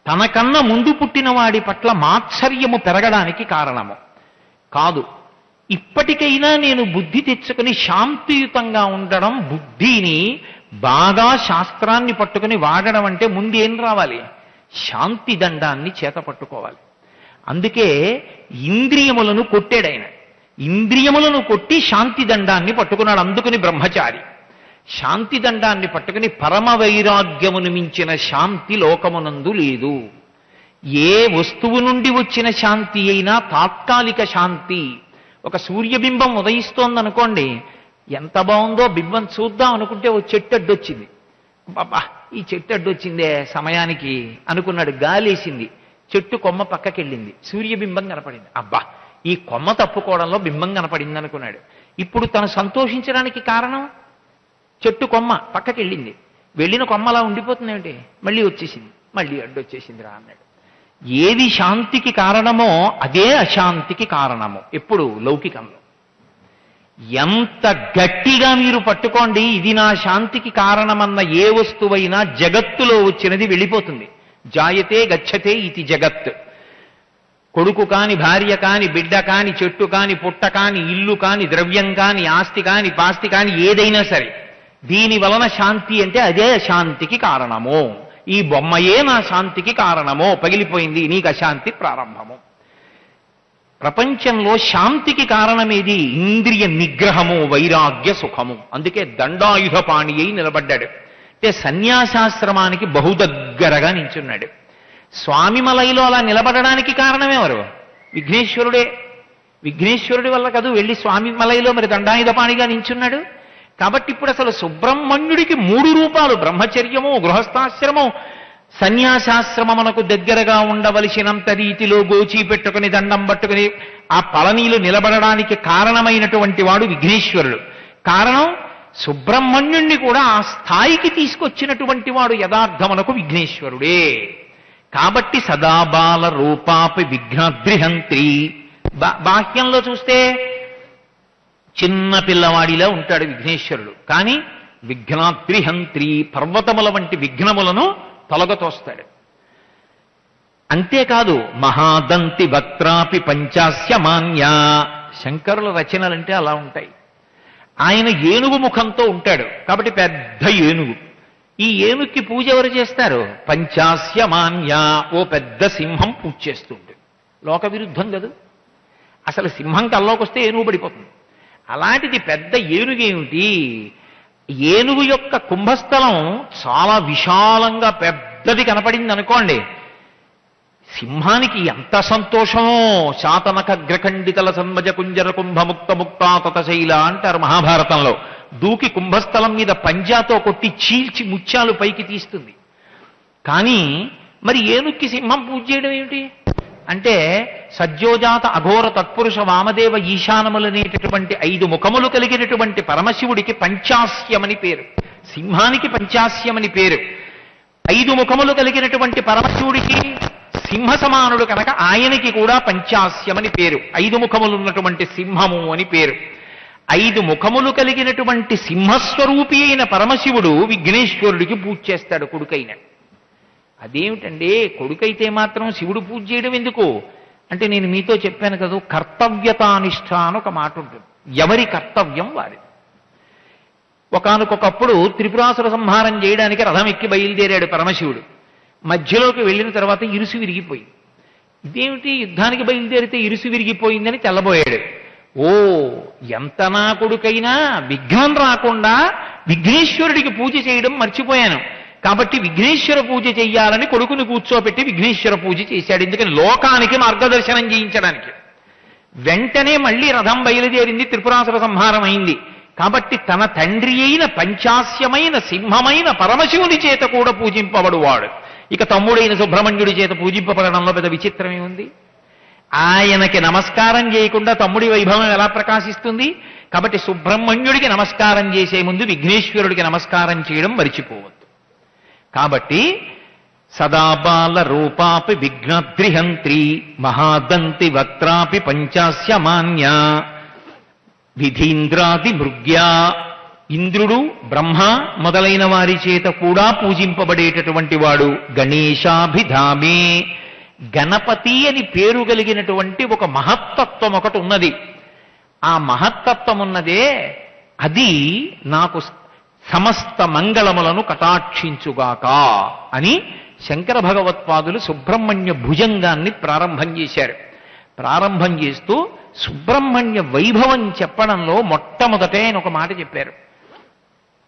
తనకన్నా ముందు పుట్టిన వాడి పట్ల మాత్సర్యము పెరగడానికి కారణము కాదు. ఇప్పటికైనా నేను బుద్ధి తెచ్చుకుని శాంతియుతంగా ఉండడం, బుద్ధిని బాగా శాస్త్రాన్ని పట్టుకుని వాడడం అంటే ముందు ఏం రావాలి? శాంతి దండాన్ని చేత పట్టుకోవాలి. అందుకే ఇంద్రియములను కొట్టాడు ఆయన. ఇంద్రియములను కొట్టి శాంతి దండాన్ని పట్టుకున్నాడు. అందుకని బ్రహ్మచారి శాంతి దండాన్ని పట్టుకుని పరమ వైరాగ్యమును మించిన శాంతి లోకమునందు లేదు. ఏ వస్తువు నుండి వచ్చిన శాంతి అయినా తాత్కాలిక శాంతి. ఒక సూర్యబింబం ఉదయిస్తోందనుకోండి, ఎంత బాగుందో బింబం చూద్దాం అనుకుంటే ఓ చెట్టు అడ్డొచ్చింది. బాబా, ఈ చెట్టు అడ్డొచ్చిందే సమయానికి అనుకున్నాడు, గాలేసింది, చెట్టు కొమ్మ పక్కకెళ్ళింది, సూర్యబింబం కనపడింది. అబ్బా, ఈ కొమ్మ తప్పుకోవడంలో బింబం కనపడింది అనుకున్నాడు. ఇప్పుడు తను సంతోషించడానికి కారణం చెట్టు కొమ్మ పక్కకెళ్ళింది, వెళ్ళిన కొమ్మలా ఉండిపోతుంది ఏమిటి, మళ్ళీ వచ్చేసింది, మళ్ళీ అడ్డొచ్చేసింది రా అన్నాడు. ఏది శాంతికి కారణమో అదే అశాంతికి కారణము. ఎప్పుడు లౌకికంలో ఎంత గట్టిగా మీరు పట్టుకోండి, ఇది నా శాంతికి కారణమన్న ఏ వస్తువైనా జగత్తులో వచ్చినది వెళ్ళిపోతుంది. జాయతే గచ్చతే ఇది జగత్. కొడుకు కాని, భార్య కాని, బిడ్డ కాని, చెట్టు కాని, పుట్ట కాని, ఇల్లు కాని, ద్రవ్యం కాని, ఆస్తి కాని, పాస్తి కాని, ఏదైనా సరే దీని వలన శాంతి అంటే అదే అశాంతికి కారణము. ఈ బొమ్మయే నా శాంతికి కారణమో, పగిలిపోయింది, నీకు అశాంతి ప్రారంభము. ప్రపంచంలో శాంతికి కారణమేది? ఇంద్రియ నిగ్రహము, వైరాగ్య సుఖము. అందుకే దండాయుధ పాణి అయి నిలబడ్డాడు. అంటే సన్యాసాశ్రమానికి బహుదగ్గరగా నించున్నాడు. స్వామిమలైలో అలా నిలబడడానికి కారణమేవారు? విఘ్నేశ్వరుడే. విఘ్నేశ్వరుడి వల్ల కదూ వెళ్ళి స్వామిమలైలో మరి దండాయుధ పాణిగా నించున్నాడు. కాబట్టి ఇప్పుడు అసలు సుబ్రహ్మణ్యుడికి 3 రూపాలు, బ్రహ్మచర్యము, గృహస్థాశ్రమం, సన్యాసాశ్రమమునకు దగ్గరగా ఉండవలసినంత రీతిలో గోచి పెట్టుకుని దండం పట్టుకుని ఆ పళనీలు నిలబడడానికి కారణమైనటువంటి వాడు విఘ్నేశ్వరుడు. కారణం సుబ్రహ్మణ్యుణ్ణి కూడా ఆ స్థాయికి తీసుకొచ్చినటువంటి వాడు యథార్థమునకు విఘ్నేశ్వరుడే. కాబట్టి సదాబాల రూపాపి విఘ్నాద్రిహంత్రి. బాహ్యంలో చూస్తే చిన్న పిల్లవాడిలా ఉంటాడు విఘ్నేశ్వరుడు, కానీ విఘ్నాద్రిహంత్రి, పర్వతముల వంటి విఘ్నములను తొలగతోస్తాడు. అంతేకాదు మహాదంతి వక్త్రాపి పంచాస్యమాన్యా. శంకరుల రచనలంటే అలా ఉంటాయి. ఆయన ఏనుగు ముఖంతో ఉంటాడు కాబట్టి పెద్ద ఏనుగు. ఈ ఏనుగుకి పూజ ఎవరు చేస్తారు? పంచాస్యమాన్యా, ఓ పెద్ద సింహం పూజ చేస్తుంది. లోక విరుద్ధం కదూ. అసలు సింహం కల్లోకి వస్తే ఏనుగు పడిపోతుంది. అలాంటిది పెద్ద ఏనుగేమిటి? ఏనుగు యొక్క కుంభస్థలం చాలా విశాలంగా పెద్దది కనపడింది అనుకోండి, సింహానికి ఎంత సంతోషమో. శాతనక గ్రఖండితల సన్మజ కుంజర కుంభముక్త ముక్తా తతశైల అంటారు మహాభారతంలో. దూకి కుంభస్థలం మీద పంజాతో కొట్టి చీల్చి ముత్యాలు పైకి తీస్తుంది. కానీ మరి ఏనుక్కి సింహం పూజ చేయడం ఏమిటి అంటే, సజ్జోజాత అఘోర తత్పురుష వామదేవ ఈశానములనేటటువంటి 5 ముఖములు కలిగినటువంటి పరమశివుడికి పంచాస్యమని పేరు. సింహానికి పంచాస్యమని పేరు. 5 ముఖములు కలిగినటువంటి పరమశివుడికి సింహ సమానుడు కనుక ఆయనకి కూడా పంచాస్యమని పేరు. 5 ముఖములు ఉన్నటువంటి సింహము అని పేరు. 5 ముఖములు కలిగినటువంటి సింహస్వరూపి అయిన పరమశివుడు విఘ్నేశ్వరుడికి పూజ చేస్తాడు కొడుకైన. అదేమిటండి, కొడుకైతే మాత్రం శివుడు పూజ చేయడం ఎందుకు అంటే, నేను మీతో చెప్పాను కదా, కర్తవ్యతానిష్ట అని ఒక మాట ఉంటుంది. ఎవరి కర్తవ్యం వారి. ఒకానొకప్పుడు త్రిపురాసుర సంహారం చేయడానికి రథం ఎక్కి బయలుదేరాడు పరమశివుడు. మధ్యలోకి వెళ్ళిన తర్వాత ఇరుసు విరిగిపోయింది. ఇదేమిటి, యుద్ధానికి బయలుదేరితే ఇరుసు విరిగిపోయిందని తెల్లబోయాడు. ఓ ఎంత నా కొడుకైనా విఘ్నం రాకుండా విఘ్నేశ్వరుడికి పూజ చేయడం మర్చిపోయాను, కాబట్టి విఘ్నేశ్వర పూజ చెయ్యాలని కొడుకుని కూర్చోబెట్టి విఘ్నేశ్వర పూజ చేశాడు. ఎందుకని లోకానికి మార్గదర్శనం చేయించడానికి. వెంటనే మళ్ళీ రథం బయలుదేరింది, త్రిపురాసుర సంహారం అయింది. కాబట్టి తన తండ్రి అయిన పంచాస్యమైన సింహమైన పరమశివుని చేత కూడా పూజింపబడువాడు. ఇక తమ్ముడైన సుబ్రహ్మణ్యుడి చేత పూజింపబడడంలో పెద్ద విచిత్రమే ఉంది. ఆయనకి నమస్కారం చేయకుండా తమ్ముడి వైభవం ఎలా ప్రకాశిస్తుంది? కాబట్టి సుబ్రహ్మణ్యుడికి నమస్కారం చేసే ముందు విఘ్నేశ్వరుడికి నమస్కారం చేయడం మరిచిపోవద్దు. కాబట్టి సదాబాల రూపాపి విఘ్నద్రిహంత్రి మహాదంతి వక్త్రాపి పంచాస్యమాన్య విధీంద్రాది మృగ్యా. ఇంద్రుడు బ్రహ్మ మొదలైన వారి చేత కూడా పూజింపబడేటటువంటి వాడు. గణేశాభిధామే, గణపతి అని పేరు కలిగినటువంటి ఒక మహత్తత్వం ఒకటి ఉన్నది. ఆ మహత్తత్వం ఉన్నదే అది నాకు సమస్త మంగళములను కటాక్షించుగాక అని శంకర భగవత్పాదులు సుబ్రహ్మణ్య భుజంగాన్ని ప్రారంభం చేశారు. ప్రారంభం చేస్తూ సుబ్రహ్మణ్య వైభవం చెప్పడంలో మొట్టమొదటే ఆయన ఒక మాట చెప్పారు.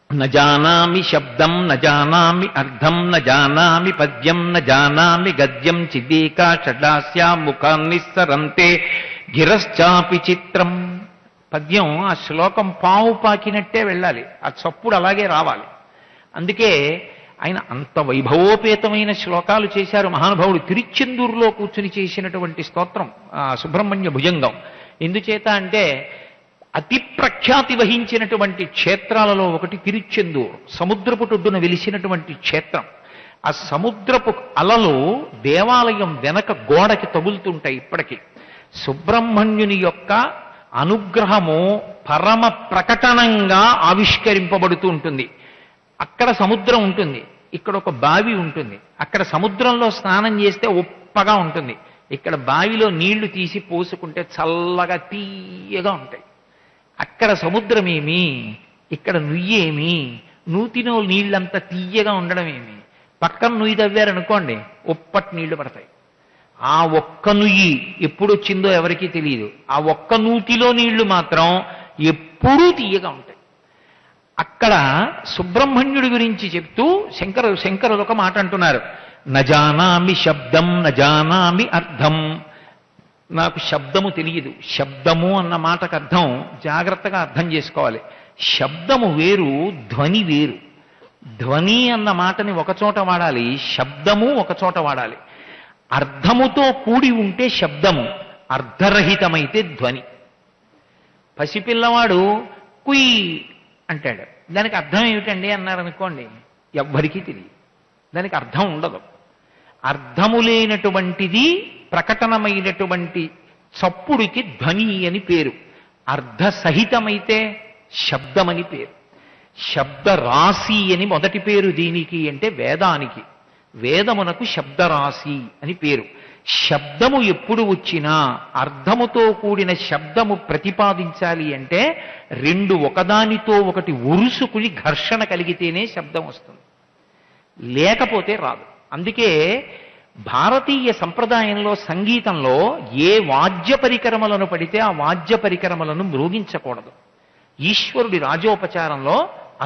నజానామి శబ్దం నజానామి అర్థం నజానామి పద్యం నజానామి గద్యం చిదేకా షడాస్యా ముఖాన్నిస్సరంతే గిరశ్చాపి చిత్రం. పద్యం ఆ శ్లోకం పావు పాకినట్టే వెళ్ళాలి, ఆ చప్పుడు అలాగే రావాలి. అందుకే ఆయన అంత వైభవోపేతమైన శ్లోకాలు చేశారు మహానుభావుడు. తిరుచెందూరులో కూర్చుని చేసినటువంటి స్తోత్రం సుబ్రహ్మణ్య భుజంగం. ఎందుచేత అంటే అతి ప్రఖ్యాతి వహించినటువంటి క్షేత్రాలలో ఒకటి తిరుచెందూరు, సముద్రపు ఒడ్డున వెలిసినటువంటి క్షేత్రం. ఆ సముద్రపు అలలు దేవాలయం వెనక గోడకి తగులుతుంటాయి. ఇప్పటికీ సుబ్రహ్మణ్యుని యొక్క అనుగ్రహము పరమ ప్రకటనంగా ఆవిష్కరింపబడుతూ ఉంటుంది. అక్కడ సముద్రం ఉంటుంది, ఇక్కడ ఒక బావి ఉంటుంది. అక్కడ సముద్రంలో స్నానం చేస్తే ఉప్పగా ఉంటుంది, ఇక్కడ బావిలో నీళ్లు తీసి పోసుకుంటే చల్లగా తీయగా ఉంటాయి. అక్కడ సముద్రమేమి, ఇక్కడ నుయ్యేమి, నూతినో నీళ్ళంతా తీయగా ఉండడం ఏమి. పక్కన నుయ్యి తవ్వారనుకోండి ఉప్పటి నీళ్లు పడతాయి. ఆ ఒక్క నుయ్యి ఎప్పుడు వచ్చిందో ఎవరికీ తెలియదు. ఆ ఒక్క నూతిలో నీళ్లు మాత్రం ఎప్పుడూ తీయగా ఉంటాయి. అక్కడ సుబ్రహ్మణ్యుడి గురించి చెప్తూ శంకరులు ఒక మాట అంటున్నారు. నజానామి శబ్దం నజానామి అర్థం. నాకు శబ్దము తెలియదు. శబ్దము అన్న మాటకు అర్థం జాగ్రత్తగా అర్థం చేసుకోవాలి. శబ్దము వేరు, ధ్వని వేరు. ధ్వని అన్న మాటని ఒకచోట వాడాలి, శబ్దము ఒకచోట వాడాలి. అర్థముతో కూడి ఉంటే శబ్దము, అర్ధరహితమైతే ధ్వని. పసిపిల్లవాడు కుయ్ అంటాడు, దానికి అర్థం ఏమిటండి అన్నారనుకోండి, ఎవ్వరికీ తెలియదు, దానికి అర్థం ఉండదు. అర్థము లేనటువంటిది ప్రకటనమైనటువంటి చప్పుడికి ధ్వని అని పేరు. అర్ధసహితమైతే శబ్దమని పేరు. శబ్దరాశి అని మొదటి పేరు దీనికి అంటే వేదానికి. వేదమునకు శబ్దరాశి అని పేరు. శబ్దము ఎప్పుడు వచ్చినా అర్థముతో కూడిన శబ్దము ప్రతిపాదించాలి అంటే రెండు ఒకదానితో ఒకటి ఉరుసుకుని ఘర్షణ కలిగితేనే శబ్దం వస్తుంది, లేకపోతే రాదు. అందుకే భారతీయ సంప్రదాయంలో సంగీతంలో ఏ వాద్య పరికరములను పడితే ఆ వాద్య పరికరములను మ్రోగించకూడదు. ఈశ్వరుడి రాజోపచారంలో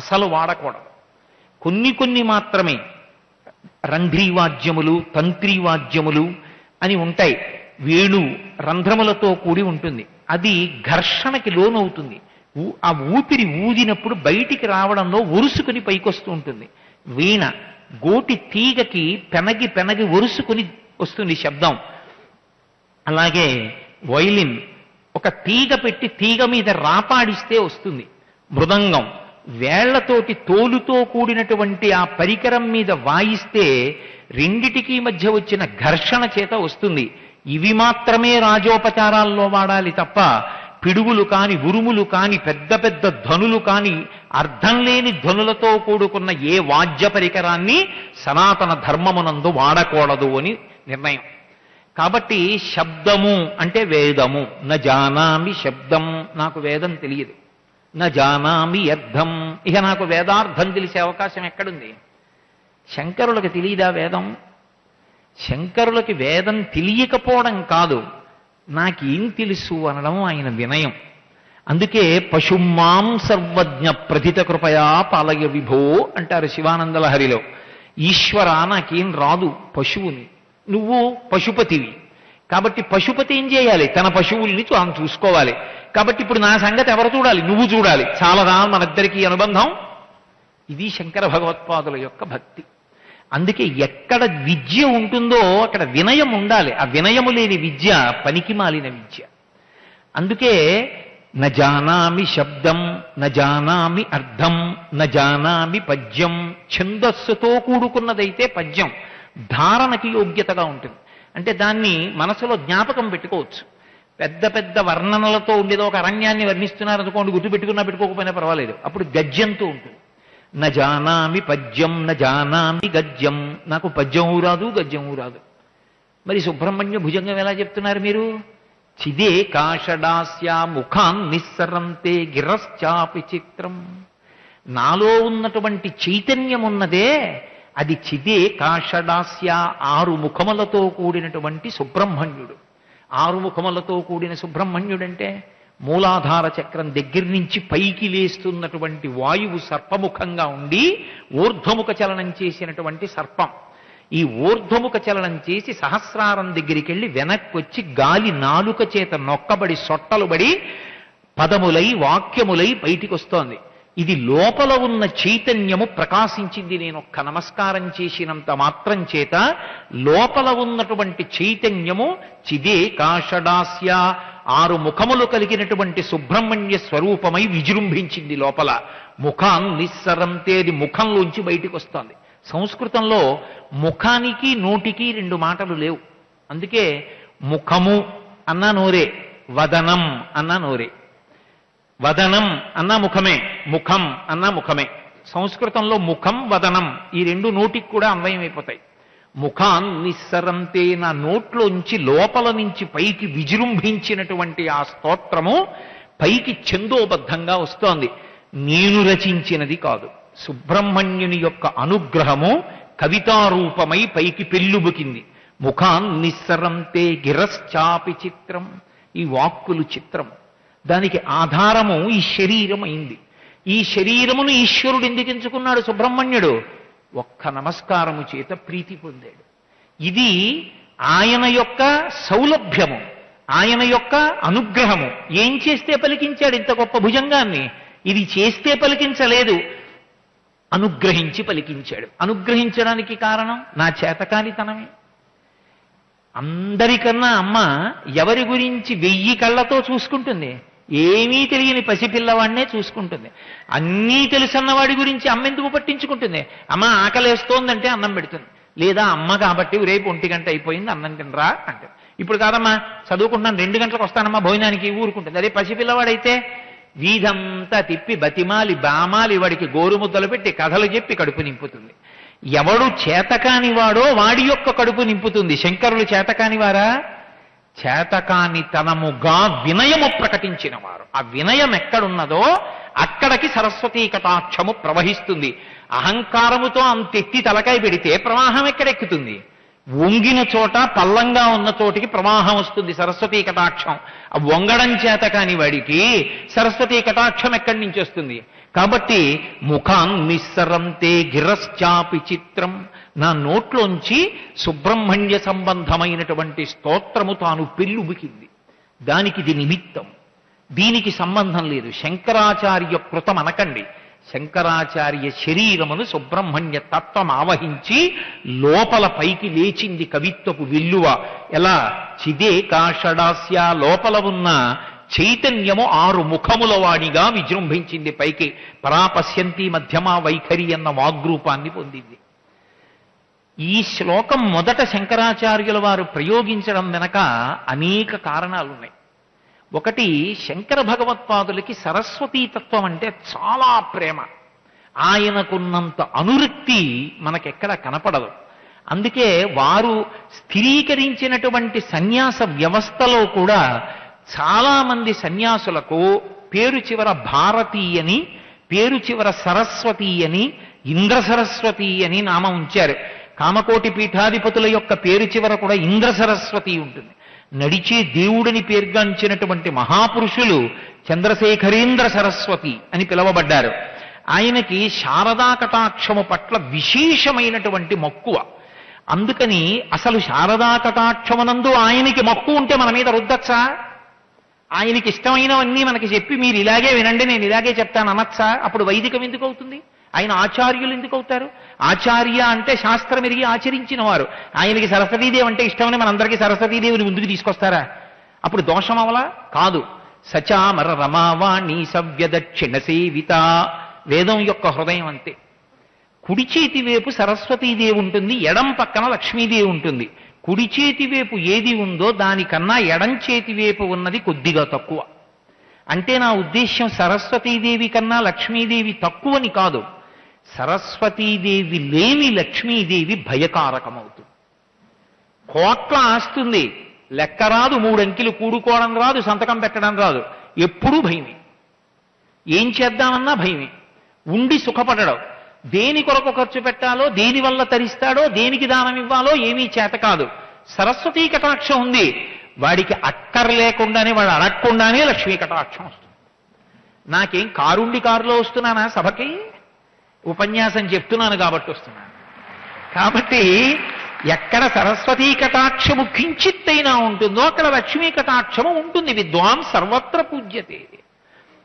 అసలు వాడకూడదు. కొన్ని మాత్రమే రంధ్రీవాద్యములు, తంత్రీవాద్యములు అని ఉంటాయి. వేణు రంధ్రములతో కూడి ఉంటుంది, అది ఘర్షణకి లోనవుతుంది. ఆ ఊపిరి ఊదినప్పుడు బయటికి రావడంలో ఒరుసుకుని పైకొస్తూ ఉంటుంది. వీణ గోటి తీగకి పెనగి ఒరుసుకుని వస్తుంది శబ్దం. అలాగే వైలిన్ ఒక తీగ పెట్టి తీగ మీద రాపాడిస్తే వస్తుంది. మృదంగం వేళ్లతోటి తోలుతో కూడినటువంటి ఆ పరికరం మీద వాయిస్తే రెండిటికీ మధ్య వచ్చిన ఘర్షణ చేత వస్తుంది. ఇవి మాత్రమే రాజోపచారాల్లో వాడాలి తప్ప పిడుగులు కాని, ఉరుములు కాని, పెద్ద పెద్ద ధ్వనులు కాని, అర్థం లేని ధ్వనులతో కూడుకున్న ఏ వాద్య పరికరాన్ని సనాతన ధర్మమునందు వాడకూడదు అని నిర్ణయం. కాబట్టి శబ్దము అంటే వేదము. నజానామి శబ్దం, నాకు వేదం తెలియదు. నజానామి అర్థం, ఇక నాకు వేదార్థం తెలిసే అవకాశం ఎక్కడుంది? శంకరులకు తెలియదా వేదం? శంకరులకి వేదం తెలియకపోవడం కాదు, నాకేం తెలుసు అనడం ఆయన వినయం. అందుకే పశుమాం సర్వజ్ఞ ప్రథిత కృపయా పాలయ విభో అంటారు శివానందలహరిలో. ఈశ్వర నాకేం రాదు పశువుని, నువ్వు పశుపతివి, కాబట్టి పశుపతి ఏం చేయాలి? తన పశువుల్ని తాను చూసుకోవాలి. కాబట్టి ఇప్పుడు నా సంగతి ఎవరు చూడాలి? నువ్వు చూడాలి. చాలదా మనిద్దరికీ అనుబంధం? ఇది శంకర భగవత్పాదుల యొక్క భక్తి. అందుకే ఎక్కడ విద్య ఉంటుందో అక్కడ వినయం ఉండాలి. ఆ వినయము లేని విద్య పనికి మాలిన విద్య. అందుకే న జానామి శబ్దం న జానామి అర్థం న జానామి పద్యం. ఛందస్సుతో కూడుకున్నదైతే పద్యం ధారణకి యోగ్యతగా ఉంటుంది. అంటే దాన్ని మనసులో జ్ఞాపకం పెట్టుకోవచ్చు. పెద్ద పెద్ద వర్ణనలతో ఉండేదో ఒక అరణ్యాన్ని వర్ణిస్తున్నారు అనుకోండి, గుర్తు పెట్టుకున్నా పెట్టుకోకపోయినా పర్వాలేదు, అప్పుడు గద్యంతో ఉంటుంది. న జానామి పద్యం న జానామి గద్యం. నాకు పద్యము రాదు గద్యము రాదు. మరి సుబ్రహ్మణ్య భుజంగం ఎలా చెప్తున్నారు మీరు? చిదే కాషడాస్యా ముఖాన్ నిస్సరంతే గిరశ్చాపి చిత్రం. నాలో ఉన్నటువంటి చైతన్యం ఉన్నదే అది చిదే కాషడాస్య, 6 ముఖములతో కూడినటువంటి సుబ్రహ్మణ్యుడు. 6 ముఖములతో కూడిన సుబ్రహ్మణ్యుడంటే మూలాధార చక్రం దగ్గర నుంచి పైకి లేస్తున్నటువంటి వాయువు సర్పముఖంగా ఉండి ఊర్ధ్వముఖ చలనం చేసినటువంటి సర్పం. ఈ ఊర్ధ్వముఖ చలనం చేసి సహస్రారం దగ్గరికి వెళ్ళి వెనక్కి వచ్చి గాలి నాలుక చేత నొక్కబడి సొట్టలుబడి పదములై వాక్యములై బయటికి వస్తోంది. ఇది లోపల ఉన్న చైతన్యము ప్రకాశించింది. నేను ఒక్క నమస్కారం చేసినంత మాత్రం చేత లోపల ఉన్నటువంటి చైతన్యము చిదే కాషడాస్య, 6 ముఖములు కలిగినటువంటి సుబ్రహ్మణ్య స్వరూపమై విజృంభించింది లోపల. ముఖాన్ నిస్సరంతే, అది ముఖంలోంచి బయటికి వస్తోంది. సంస్కృతంలో ముఖానికి నోటికి 2 మాటలు లేవు. అందుకే ముఖము అన్నా నోరే, వదనం అన్నా నోరే. వదనం అన్నా ముఖమే, ముఖం అన్నా ముఖమే. సంస్కృతంలో ముఖం వదనం ఈ 2 నోటికి కూడా అన్వయమైపోతాయి. ముఖాన్ నిస్సరంతే, నా నోట్లోంచి లోపల నుంచి పైకి విజృంభించినటువంటి ఆ స్తోత్రము పైకి ఛందోబద్ధంగా వస్తోంది. నేను రచించినది కాదు. సుబ్రహ్మణ్యుని యొక్క అనుగ్రహము కవితారూపమై పైకి పెళ్ళుబుకింది. ముఖాన్ నిస్సరంతే గిరశ్చాపి చిత్రం. ఈ వాక్కులు చిత్రం. దానికి ఆధారము ఈ శరీరం అయింది. ఈ శరీరమును ఈశ్వరుడు ఎందుకు ఎంచుకున్నాడు సుబ్రహ్మణ్యుడు? ఒక్క నమస్కారము చేత ప్రీతి పొందాడు. ఇది ఆయన యొక్క సౌలభ్యము, ఆయన యొక్క అనుగ్రహము. ఏం చేస్తే పలికించాడు ఇంత గొప్ప భుజంగాన్ని? ఇది చేస్తే పలికించలేదు, అనుగ్రహించి పలికించాడు. అనుగ్రహించడానికి కారణం నా చేతకానితనమే. అందరికన్నా అమ్మ ఎవరి గురించి 1000 కళ్ళతో చూసుకుంటుంది? ఏమీ తెలియని పసిపిల్లవాడినే చూసుకుంటుంది. అన్నీ తెలుసన్నవాడి గురించి అమ్మ ఎందుకు పట్టించుకుంటుంది? అమ్మ ఆకలేస్తోందంటే అన్నం పెడుతుంది. లేదా అమ్మ కాబట్టి రేపు 1 గంట అయిపోయింది అన్నం తినరా అంటే, ఇప్పుడు కాదమ్మా చదువుకుంటున్నాను 2 గంటలకు వస్తానమ్మా భోజనానికి ఊరుకుంటుంది. అదే పసిపిల్లవాడైతే వీధంతా తిప్పి బతిమాలి బామాలి వాడికి గోరుముద్దలు పెట్టి కథలు చెప్పి కడుపు నింపుతుంది. ఎవడు చేతకానివాడో వాడి యొక్క కడుపు నింపుతుంది. శంకరులు చేతకానివారా? చేతకానితనముగా వినయము ప్రకటించిన వారు. ఆ వినయం ఎక్కడున్నదో అక్కడికి సరస్వతీ కటాక్షము ప్రవహిస్తుంది. అహంకారముతో అంతెత్తి తలకాయ పెడితే ప్రవాహం ఎక్కడెక్కుతుంది? వంగిన చోట పల్లంగా ఉన్న చోటికి ప్రవాహం వస్తుంది సరస్వతీ కటాక్షం. ఆ వంగడం చేత కాని వాడికి సరస్వతీ కటాక్షం ఎక్కడి నుంచి వస్తుంది? కాబట్టి ముఖాన్ నిస్సరంతే గిరశ్చాపి చిత్రం. నా నోట్లోంచి సుబ్రహ్మణ్య సంబంధమైనటువంటి స్తోత్రము తాను పెళ్ళుబుకింది. దానికి ఇది నిమిత్తం, దీనికి సంబంధం లేదు. శంకరాచార్య కృతం అనకండి. శంకరాచార్య శరీరమును సుబ్రహ్మణ్య తత్వం ఆవహించి లోపల పైకి లేచింది కవిత్వపు విల్లువ. ఎలా? చిదే కాషడాస్య, లోపల ఉన్న చైతన్యము 6 ముఖముల వాడిగా విజృంభించింది పైకి. పరాపశ్యంతి మధ్యమా వైఖరి అన్న వాగ్రూపాన్ని పొందింది. ఈ శ్లోకం మొదట శంకరాచార్యుల వారు ప్రయోగించడం వెనక అనేక కారణాలున్నాయి. ఒకటి, శంకర భగవత్పాదులకి సరస్వతీతత్వం అంటే చాలా ప్రేమ. ఆయనకున్నంత అనురక్తి మనకెక్కడ కనపడదు. అందుకే వారు స్థిరీకరించినటువంటి సన్యాస వ్యవస్థలో కూడా చాలామంది సన్యాసులకు పేరు చివర భారతీ అని, పేరు చివర సరస్వతి అని, ఇంద్ర సరస్వతి అని నామం ఉంచారు. కామకోటి పీఠాధిపతుల యొక్క పేరు చివర కూడా ఇంద్ర సరస్వతి ఉంటుంది. నడిచే దేవుడని పేర్గాంచినటువంటి మహాపురుషులు చంద్రశేఖరేంద్ర సరస్వతి అని పిలువబడ్డారు. ఆయనకి శారదా కటాక్షము పట్ల విశేషమైనటువంటి మక్కువ. అందుకని అసలు శారదా కటాక్షమునందు ఆయనకి మక్కువ ఉంటే మన మీద రుద్దచ్చా? ఆయనకి ఇష్టమైనవన్నీ మనకి చెప్పి మీరు ఇలాగే వినండి నేను ఇలాగే చెప్తాను అనొచ్చా? అప్పుడు వైదికం ఎందుకు అవుతుంది? ఆయన ఆచార్యులు ఎందుకు అవుతారు? ఆచార్య అంటే శాస్త్రం ఎరిగి ఆచరించిన వారు. ఆయనకి సరస్వతీదేవి అంటే ఇష్టమని మనందరికీ సరస్వతీదేవిని ముందుకు తీసుకొస్తారా? అప్పుడు దోషం అవలా? కాదు. సచామర రమావాణి సవ్యదక్షిణ సేవిత, వేదం యొక్క హృదయం అంతే. కుడి చేతి వైపు సరస్వతీదేవి ఉంటుంది, ఎడం పక్కన లక్ష్మీదేవి ఉంటుంది. కుడి చేతి వైపు ఏది ఉందో దానికన్నా ఎడం చేతి వైపు ఉన్నది కొద్దిగా తక్కువ. అంటే నా ఉద్దేశ్యం సరస్వతీదేవి కన్నా లక్ష్మీదేవి తక్కువని కాదు. సరస్వతీదేవి లేని లక్ష్మీదేవి భయకారకమవుతుంది. కోట్ల ఆస్తుంది, లెక్క రాదు, 3 అంకెలు కూడుకోవడం రాదు, సంతకం పెట్టడం రాదు, ఎప్పుడూ భయమే. ఏం చేద్దామన్నా భయమే. ఉండి సుఖపడడం, దేని కొరకు ఖర్చు పెట్టాలో, దేని వల్ల తరిస్తాడో, దేనికి దానం ఇవ్వాలో ఏమీ చేత కాదు. సరస్వతీ కటాక్షం ఉంది, వాడికి అక్కర్లేకుండానే, వాడు అడగకుండానే లక్ష్మీ కటాక్షం వస్తుంది. నాకేం కారుండి కారులో వస్తున్నానా సభకి? ఉపన్యాసం చెప్తున్నాను కాబట్టి వస్తున్నాను. కాబట్టి ఎక్కడ సరస్వతీ కటాక్షము కించిత్తైనా ఉంటుందో అక్కడ లక్ష్మీ కటాక్షము ఉంటుంది. విద్వాన్ సర్వత్ర పూజ్యతే.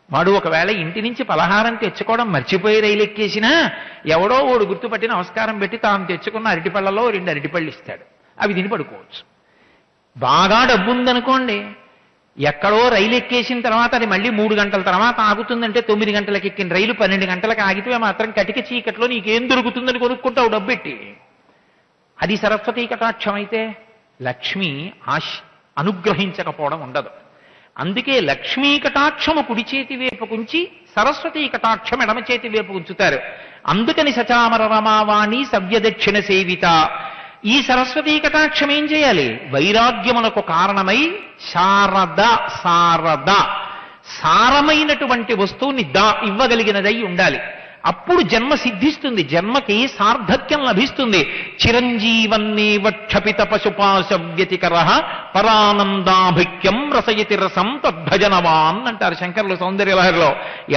వాడు ఒకవేళ ఇంటి నుంచి పలహారం తెచ్చుకోవడం మర్చిపోయి రైలు ఎక్కేసినా ఎవడో ఓడు గుర్తుపట్టి నమస్కారం పెట్టి తాను తెచ్చుకున్న అరటిపళ్ళలో 2 అరటిపళ్ళు ఇస్తాడు, అవి తిని పడుకోవచ్చు. బాగా డబ్బు ఉందనుకోండి, ఎక్కడో రైలు ఎక్కేసిన తర్వాత అది మళ్ళీ 3 గంటల తర్వాత ఆగుతుందంటే 9 గంటలకు ఎక్కిన రైలు 12 గంటలకు ఆగితే మాత్రం కటిక చీకట్లో నీకేం దొరుకుతుందని కొనుక్కుంటావు డబ్బెట్టి. అది సరస్వతీ కటాక్షం అయితే లక్ష్మి అనుగ్రహించకపోవడం ఉండదు. అందుకే లక్ష్మీ కటాక్షము కుడి చేతి వైపు ఉంచి సరస్వతీ కటాక్షం ఎడమ చేతి వైపు ఉంచుతారు. అందుకని సచామర రమావాణి సవ్యదక్షిణ సేవిత. ఈ సరస్వతీ కటాక్షం ఏం చేయాలి? వైరాగ్యమునకు కారణమై శారద సారమైనటువంటి వస్తువుని ఇవ్వగలిగినదై ఉండాలి. అప్పుడు జన్మ సిద్ధిస్తుంది, జన్మకి సార్థక్యం లభిస్తుంది. చిరంజీవన్నేవ క్షపిత పశుపాశ వ్యతికర పరానందాభిక్యం రసయతి రసం తద్భజనవాన్ అంటారు శంకరులు సౌందర్యలహరిలో.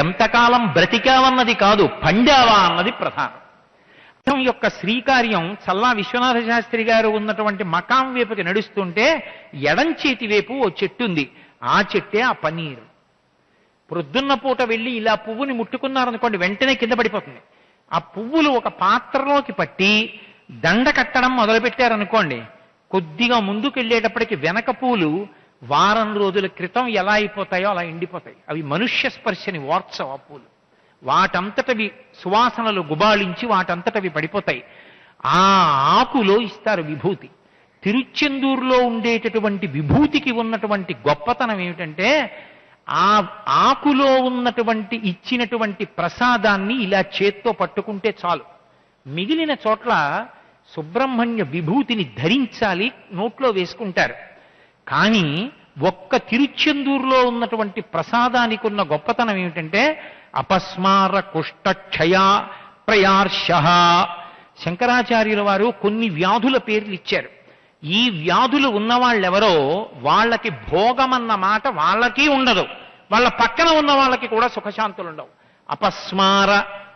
ఎంతకాలం బ్రతికావన్నది కాదు, పండావా అన్నది ప్రధానం. యొక్క శ్రీకార్యం చల్లా విశ్వనాథ శాస్త్రి గారు ఉన్నటువంటి మకాం వైపుకి నడుస్తుంటే ఎడం చేతి వైపు ఓ చెట్టు ఉంది. ఆ చెట్టే ఆ పన్నీరు. ప్రొద్దున్న పూట వెళ్ళి ఇలా పువ్వుని ముట్టుకున్నారనుకోండి, వెంటనే కింద పడిపోతుంది. ఆ పువ్వులు ఒక పాత్రలోకి పట్టి దండ కట్టడం మొదలుపెట్టారనుకోండి, కొద్దిగా ముందుకు వెళ్ళేటప్పటికి వెనక పూలు వారం రోజుల క్రితం ఎలా అయిపోతాయో అలా ఎండిపోతాయి. అవి మనుష్య స్పర్శని ఓర్చవు ఆ పూలు. వాటంతటవి సువాసనలు గుబాళించి వాటంతటవి పడిపోతాయి. ఆ ఆకులో ఇస్తారు విభూతి. తిరుచెందూరులో ఉండేటటువంటి విభూతికి ఉన్నటువంటి గొప్పతనం ఏమిటంటే, ఆ ఆకులో ఉన్నటువంటి ఇచ్చినటువంటి ప్రసాదాన్ని ఇలా చేత్తో పట్టుకుంటే చాలు. మిగిలిన చోట్ల సుబ్రహ్మణ్య విభూతిని ధరించాలి, నోట్లో వేసుకుంటారు. కానీ ఒక్క తిరుచెందూరులో ఉన్నటువంటి ప్రసాదానికి ఉన్న గొప్పతనం ఏమిటంటే అపస్మార కుష్ఠక్షయ ప్రయార్ష. శంకరాచార్యుల వారు కొన్ని వ్యాధుల పేర్లు ఇచ్చారు. ఈ వ్యాధులు ఉన్నవాళ్ళెవరో వాళ్ళకి భోగమన్న మాట వాళ్ళకి ఉండదు, వాళ్ళ పక్కన ఉన్న వాళ్ళకి కూడా సుఖశాంతులు ఉండవు. అపస్మార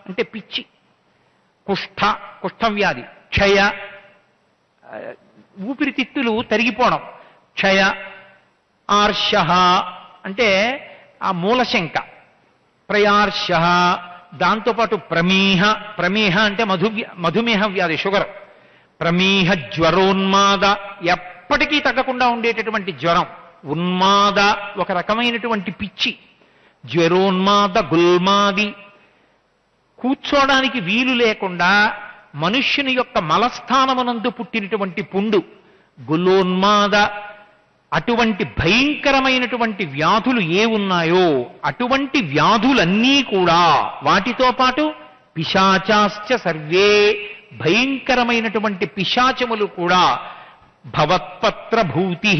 అంటే పిచ్చి, కుష్ఠవ్యాధి, క్షయ ఊపిరితిత్తులు తరిగిపోవడం, క్షయ, ఆర్ష అంటే ఆ మూలశంక, ప్రయార్ష, దాంతోపాటు ప్రమేహ అంటే మధుమేహ వ్యాధి, షుగర్, ప్రమేహ, జ్వరోన్మాద, ఎప్పటికీ తగ్గకుండా ఉండేటటువంటి జ్వరం, ఉన్మాద ఒక రకమైనటువంటి పిచ్చి, జ్వరోన్మాద, గుల్మాది, కూర్చోడానికి వీలు లేకుండా మనుష్యుని యొక్క మలస్థానమునందు పుట్టినటువంటి పుండు, గులోన్మాద. అటువంటి భయంకరమైనటువంటి వ్యాధులు ఏ ఉన్నాయో అటువంటి వ్యాధులన్నీ కూడా, వాటితో పాటు పిశాచాశ్చ సర్వే, భయంకరమైనటువంటి పిశాచములు కూడా, భవత్పత్ర భూతి,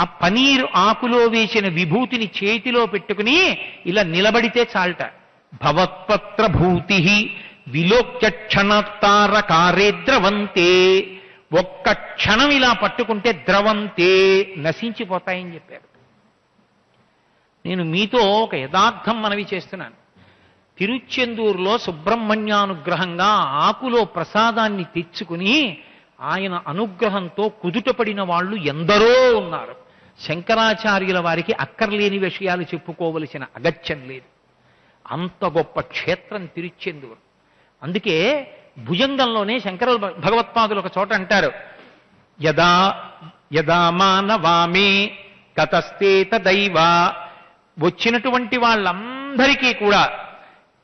ఆ పనీరు ఆకులో వేసిన విభూతిని చేతిలో పెట్టుకుని ఇలా నిలబడితే చాలట. భవత్పత్ర భూతి విలోక్య క్షణతారకారే ద్రవంతే. ఒక్క క్షణం ఇలా పట్టుకుంటే ద్రవంతే నశించిపోతాయని చెప్పారు. నేను మీతో ఒక యథార్థం మనవి చేస్తున్నాను. తిరుచెందూరులో సుబ్రహ్మణ్యానుగ్రహంగా ఆకులో ప్రసాదాన్ని తెచ్చుకుని ఆయన అనుగ్రహంతో కుదుటపడిన వాళ్ళు ఎందరో ఉన్నారు. శంకరాచార్యుల వారికి అక్కర్లేని విషయాలు చెప్పుకోవలసిన అగత్యం లేదు. అంత గొప్ప క్షేత్రం తిరుచెందూరు. అందుకే భుజంగంలోనే శంకర భగవత్పాదులు ఒక చోట అంటారు, యదా యదా మానవామే గతస్తేత దైవ. వచ్చినటువంటి వాళ్ళందరికీ కూడా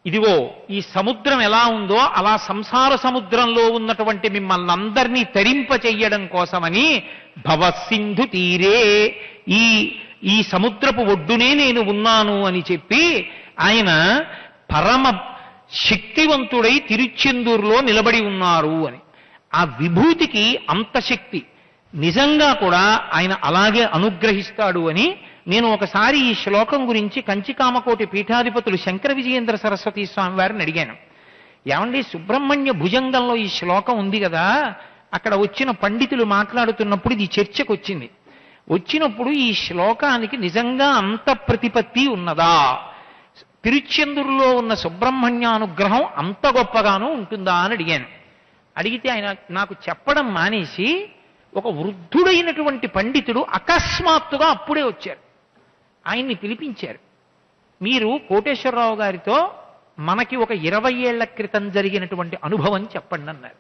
ఇదిగో ఈ సముద్రం ఎలా ఉందో అలా సంసార సముద్రంలో ఉన్నటువంటి మిమ్మల్ని అందరినీ తరింప చెయ్యడం కోసమని భవసింధు తీరే, ఈ సముద్రపు ఒడ్డునే నేను ఉన్నాను అని చెప్పి ఆయన పరమ శక్తివంతుడై తిరుచెందూరులో నిలబడి ఉన్నారు అని. ఆ విభూతికి అంత శక్తి, నిజంగా కూడా ఆయన అలాగే అనుగ్రహిస్తాడు అని నేను ఒకసారి ఈ శ్లోకం గురించి కంచికామకోటి పీఠాధిపతులు శంకర విజయేంద్ర సరస్వతి స్వామి వారిని అడిగాను. ఏమండి, సుబ్రహ్మణ్య భుజంగంలో ఈ శ్లోకం ఉంది కదా, అక్కడ వచ్చిన పండితులు మాట్లాడుతున్నప్పుడు ఇది చర్చకు వచ్చింది. వచ్చినప్పుడు ఈ శ్లోకానికి నిజంగా అంత ప్రతిపత్తి ఉన్నదా, తిరుచెందూరులో ఉన్న సుబ్రహ్మణ్యానుగ్రహం అంత గొప్పగానూ ఉంటుందా అని అడిగాను. అడిగితే ఆయన నాకు చెప్పడం మానేసి ఒక వృద్ధుడైనటువంటి పండితుడు అకస్మాత్తుగా అప్పుడే వచ్చారు. ఆయన్ని పిలిపించారు. మీరు కోటేశ్వరరావు గారితో మనకి ఒక 20 ఏళ్ల క్రితం జరిగినటువంటి అనుభవం చెప్పండి అన్నారు.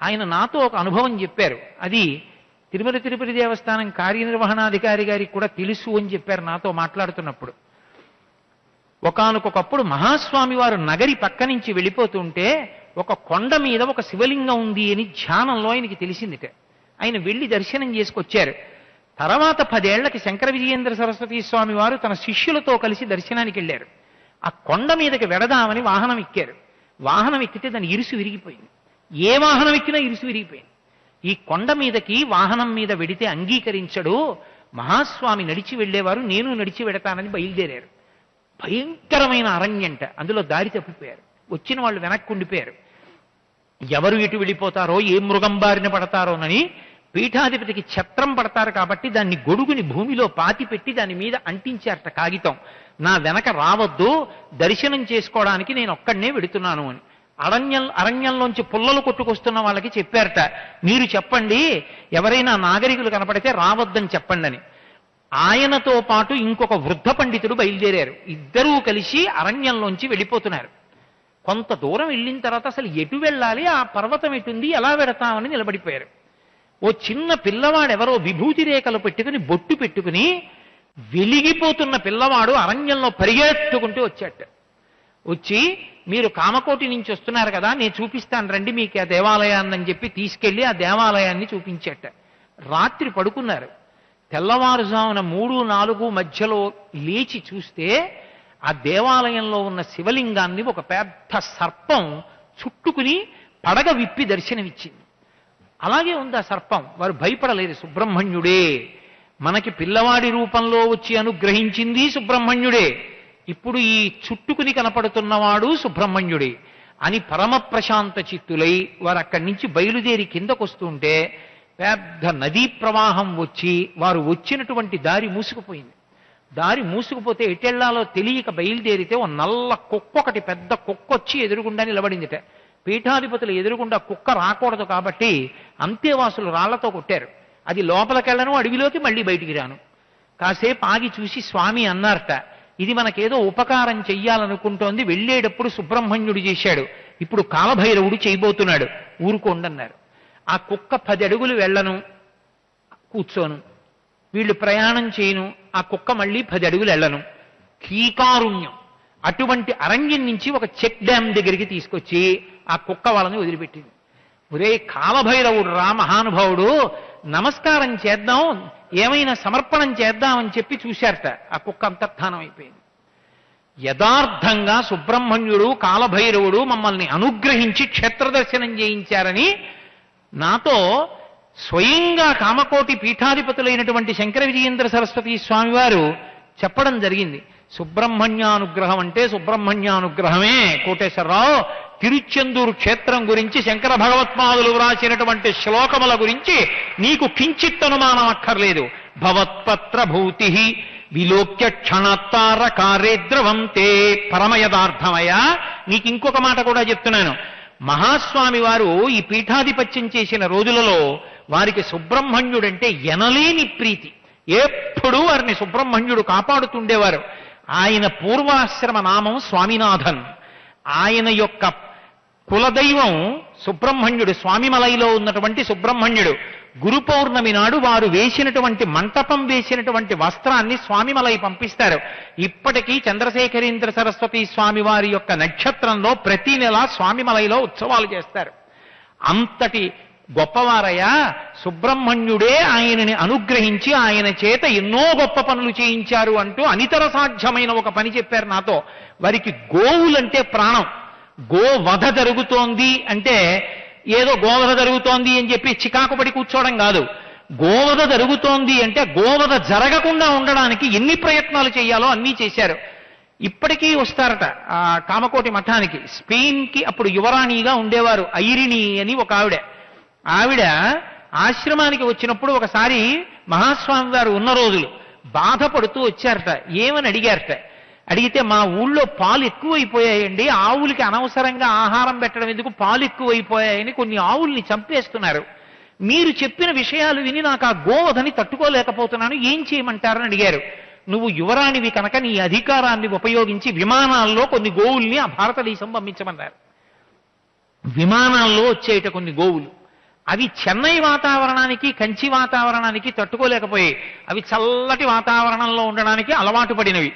ఆయన నాతో ఒక అనుభవం చెప్పారు. అది తిరుపతి దేవస్థానం కార్యనిర్వహణాధికారి గారికి కూడా తెలుసు అని చెప్పారు నాతో మాట్లాడుతున్నప్పుడు. ఒకానొకప్పుడు మహాస్వామి వారు నగరి పక్క నుంచి వెళ్ళిపోతుంటే ఒక కొండ మీద ఒక శివలింగం ఉంది అని ధ్యానంలో ఆయనకి తెలిసిందిట. ఆయన వెళ్ళి దర్శనం చేసుకొచ్చారు. తర్వాత 10 ఏళ్లకి శంకర విజయేంద్ర సరస్వతి స్వామి వారు తన శిష్యులతో కలిసి దర్శనానికి వెళ్ళారు. ఆ కొండ మీదకి వెడదామని వాహనం ఎక్కారు. వాహనం ఎక్కితే దాని ఇరుసు విరిగిపోయింది. ఏ వాహనం ఎక్కినా ఇరుసు విరిగిపోయింది. ఈ కొండ మీదకి వాహనం మీద వెడితే అంగీకరించడు, మహాస్వామి నడిచి వెళ్ళేవారు, నేను నడిచి వెడతానని బయలుదేరారు. భయంకరమైన అరణ్యంట, అందులో దారి తప్పిపోయారు. వచ్చిన వాళ్ళు వెనక్కి ఉండిపోయారు. ఎవరు ఎటు వెళ్ళిపోతారో, ఏ మృగం బారిన పడతారోనని పీఠాధిపతికి ఛత్రం పడతారు కాబట్టి దాన్ని గొడుగుని భూమిలో పాతి పెట్టి దాని మీద అంటించారట కాగితం, నా వెనక రావద్దు, దర్శనం చేసుకోవడానికి నేను ఒక్కడనే వెడుతున్నాను అని. అరణ్యంలోంచి పుల్లలు కొట్టుకొస్తున్న వాళ్ళకి చెప్పారట, మీరు చెప్పండి ఎవరైనా నాగరికులు కనపడితే రావద్దని చెప్పండి అని. ఆయనతో పాటు ఇంకొక వృద్ధ పండితుడు బయలుదేరారు. ఇద్దరూ కలిసి అరణ్యంలోంచి వెళ్ళిపోతున్నారు. కొంత దూరం వెళ్ళిన తర్వాత అసలు ఎటు వెళ్ళాలి, ఆ పర్వతం ఎటుంది, ఎలా వెడతామని నిలబడిపోయారు. ఓ చిన్న పిల్లవాడు ఎవరో విభూతి రేఖలు పెట్టుకుని బొట్టు పెట్టుకుని వెలిగిపోతున్న పిల్లవాడు అరణ్యంలో పరిగెత్తుకుంటూ వచ్చాట. వచ్చి మీరు కామకోటి నుంచి వస్తున్నారు కదా, నేను చూపిస్తాను రండి మీకు ఆ దేవాలయాన్ని అని చెప్పి తీసుకెళ్లి ఆ దేవాలయాన్ని చూపించాట. రాత్రి పడుకున్నారు. తెల్లవారుజామున 3-4 మధ్యలో లేచి చూస్తే ఆ దేవాలయంలో ఉన్న శివలింగాన్ని ఒక పెద్ద సర్పం చుట్టుకుని పడగ విప్పి దర్శనమిచ్చింది. అలాగే ఉంది ఆ సర్పం. వారు భయపడలేదు. సుబ్రహ్మణ్యుడే మనకి పిల్లవాడి రూపంలో వచ్చి అనుగ్రహించింది సుబ్రహ్మణ్యుడే, ఇప్పుడు ఈ చుట్టుకుని కనపడుతున్నవాడు సుబ్రహ్మణ్యుడే అని పరమ ప్రశాంత చిత్తులై వారు అక్కడి నుంచి బయలుదేరి కిందకొస్తుంటే పెద్ద నదీ ప్రవాహం వచ్చి వారు వచ్చినటువంటి దారి మూసుకుపోయింది. దారి మూసుకుపోతే ఎటెళ్లాలో తెలియక బయలుదేరితే ఓ నల్ల కుక్క, ఒకటి పెద్ద కుక్క వచ్చి ఎదురుగుండా నిలబడిందిట. పీఠాధిపతులు ఎదురుగుండా కుక్క రాకూడదు కాబట్టి అంతేవాసులు రాళ్లతో కొట్టారు. అది లోపలికెళ్ళను, అడవిలోకి మళ్ళీ బయటికి రాను. కాసేపు ఆగి చూసి స్వామి అన్నారట, ఇది మనకేదో ఉపకారం చెయ్యాలనుకుంటోంది, వెళ్ళేటప్పుడు సుబ్రహ్మణ్యుడు చేశాడు, ఇప్పుడు కాలభైరవుడు చేయబోతున్నాడు, ఊరుకోండన్నారు. ఆ కుక్క 10 అడుగులు వెళ్ళను, కూర్చోను, వీళ్ళు ప్రయాణం చేయను, ఆ కుక్క మళ్ళీ 10 అడుగులు వెళ్ళను. కీకారుణ్యం. అటువంటి అరణ్యం నుంచి ఒక చెక్ డ్యామ్ దగ్గరికి తీసుకొచ్చి ఆ కుక్క వాళ్ళని వదిలిపెట్టింది. ఒరే కాలభైరవుడు రా మహానుభావుడు, నమస్కారం చేద్దాం, ఏమైనా సమర్పణం చేద్దామని చెప్పి చూశారట. ఆ కుక్క అంతర్ధానం అయిపోయింది. యథార్థంగా సుబ్రహ్మణ్యుడు కాలభైరవుడు మమ్మల్ని అనుగ్రహించి క్షేత్రదర్శనం చేయించారని నాతో స్వయంగా కామకోటి పీఠాధిపతులైనటువంటి శంకర విజయేంద్ర సరస్వతి స్వామి వారు చెప్పడం జరిగింది. సుబ్రహ్మణ్యానుగ్రహం అంటే సుబ్రహ్మణ్యానుగ్రహమే. కోటేశ్వరరావు తిరుచెందూరు క్షేత్రం గురించి శంకర భగవత్పాదులు వ్రాసినటువంటి శ్లోకముల గురించి నీకు కించిత్ అనుమానం అక్కర్లేదు. భవత్పత్ర భూతి విలోక్య క్షణత్తార కార్యద్రవంతే పరమయదార్థమయ్యా. నీకు ఇంకొక మాట కూడా చెప్తున్నాను. మహాస్వామి వారు ఈ పీఠాధిపత్యం చేసిన రోజులలో వారికి సుబ్రహ్మణ్యుడంటే ఎనలేని ప్రీతి. ఎప్పుడూ వారిని సుబ్రహ్మణ్యుడు కాపాడుతుండేవారు. ఆయన పూర్వాశ్రమ నామం స్వామినాథన్. ఆయన యొక్క కులదైవం సుబ్రహ్మణ్యుడు, స్వామిమలైలో ఉన్నటువంటి సుబ్రహ్మణ్యుడు. గురు పౌర్ణమి నాడు వారు వేసినటువంటి మంటపం వేసినటువంటి వస్త్రాన్ని స్వామిమలై పంపిస్తారు. ఇప్పటికీ చంద్రశేఖరేంద్ర సరస్వతి స్వామి వారి యొక్క నక్షత్రంలో ప్రతి నెల స్వామిమలైలో ఉత్సవాలు చేస్తారు. అంతటి గొప్పవారయ్యా. సుబ్రహ్మణ్యుడే ఆయనని అనుగ్రహించి ఆయన చేత ఎన్నో గొప్ప పనులు చేయించారు అంటూ అనితర సాధ్యమైన ఒక పని చెప్పారు నాతో. వారికి గోవులంటే ప్రాణం. గోవధ జరుగుతోంది అంటే ఏదో గోవధ జరుగుతోంది అని చెప్పి చికాకు పడి కూర్చోవడం కాదు. గోవధ జరుగుతోంది అంటే గోవధ జరగకుండా ఉండడానికి ఎన్ని ప్రయత్నాలు చేయాలో అన్నీ చేశారు. ఇప్పటికీ వస్తారట ఆ కామకోటి మఠానికి. స్పెయిన్కి అప్పుడు యువరాణిగా ఉండేవారు ఐరిణి అని ఒక ఆవిడ ఆశ్రమానికి వచ్చినప్పుడు ఒకసారి మహాస్వామి వారు ఉన్న రోజులు బాధపడుతూ వచ్చారట. ఏమని అడిగారట. అడిగితే మా ఊళ్ళో పాలు ఎక్కువైపోయాయండి, ఆవులకి అనవసరంగా ఆహారం పెట్టడం ఎందుకు, పాలు ఎక్కువైపోయాయని కొన్ని ఆవుల్ని చంపేస్తున్నారు. మీరు చెప్పిన విషయాలు విని నాకు ఆ గోవధని తట్టుకోలేకపోతున్నాను, ఏం చేయమంటారని అడిగారు. నువ్వు యువరాణివి కనుక నీ అధికారాన్ని ఉపయోగించి విమానాల్లో కొన్ని గోవుల్ని ఆ భారతదేశం పంపించమన్నారు. విమానాల్లో వచ్చేట కొన్ని గోవులు అవి చెన్నై వాతావరణానికి కంచి వాతావరణానికి తట్టుకోలేకపోయాయి. అవి చల్లటి వాతావరణంలో ఉండడానికి అలవాటు పడినవి.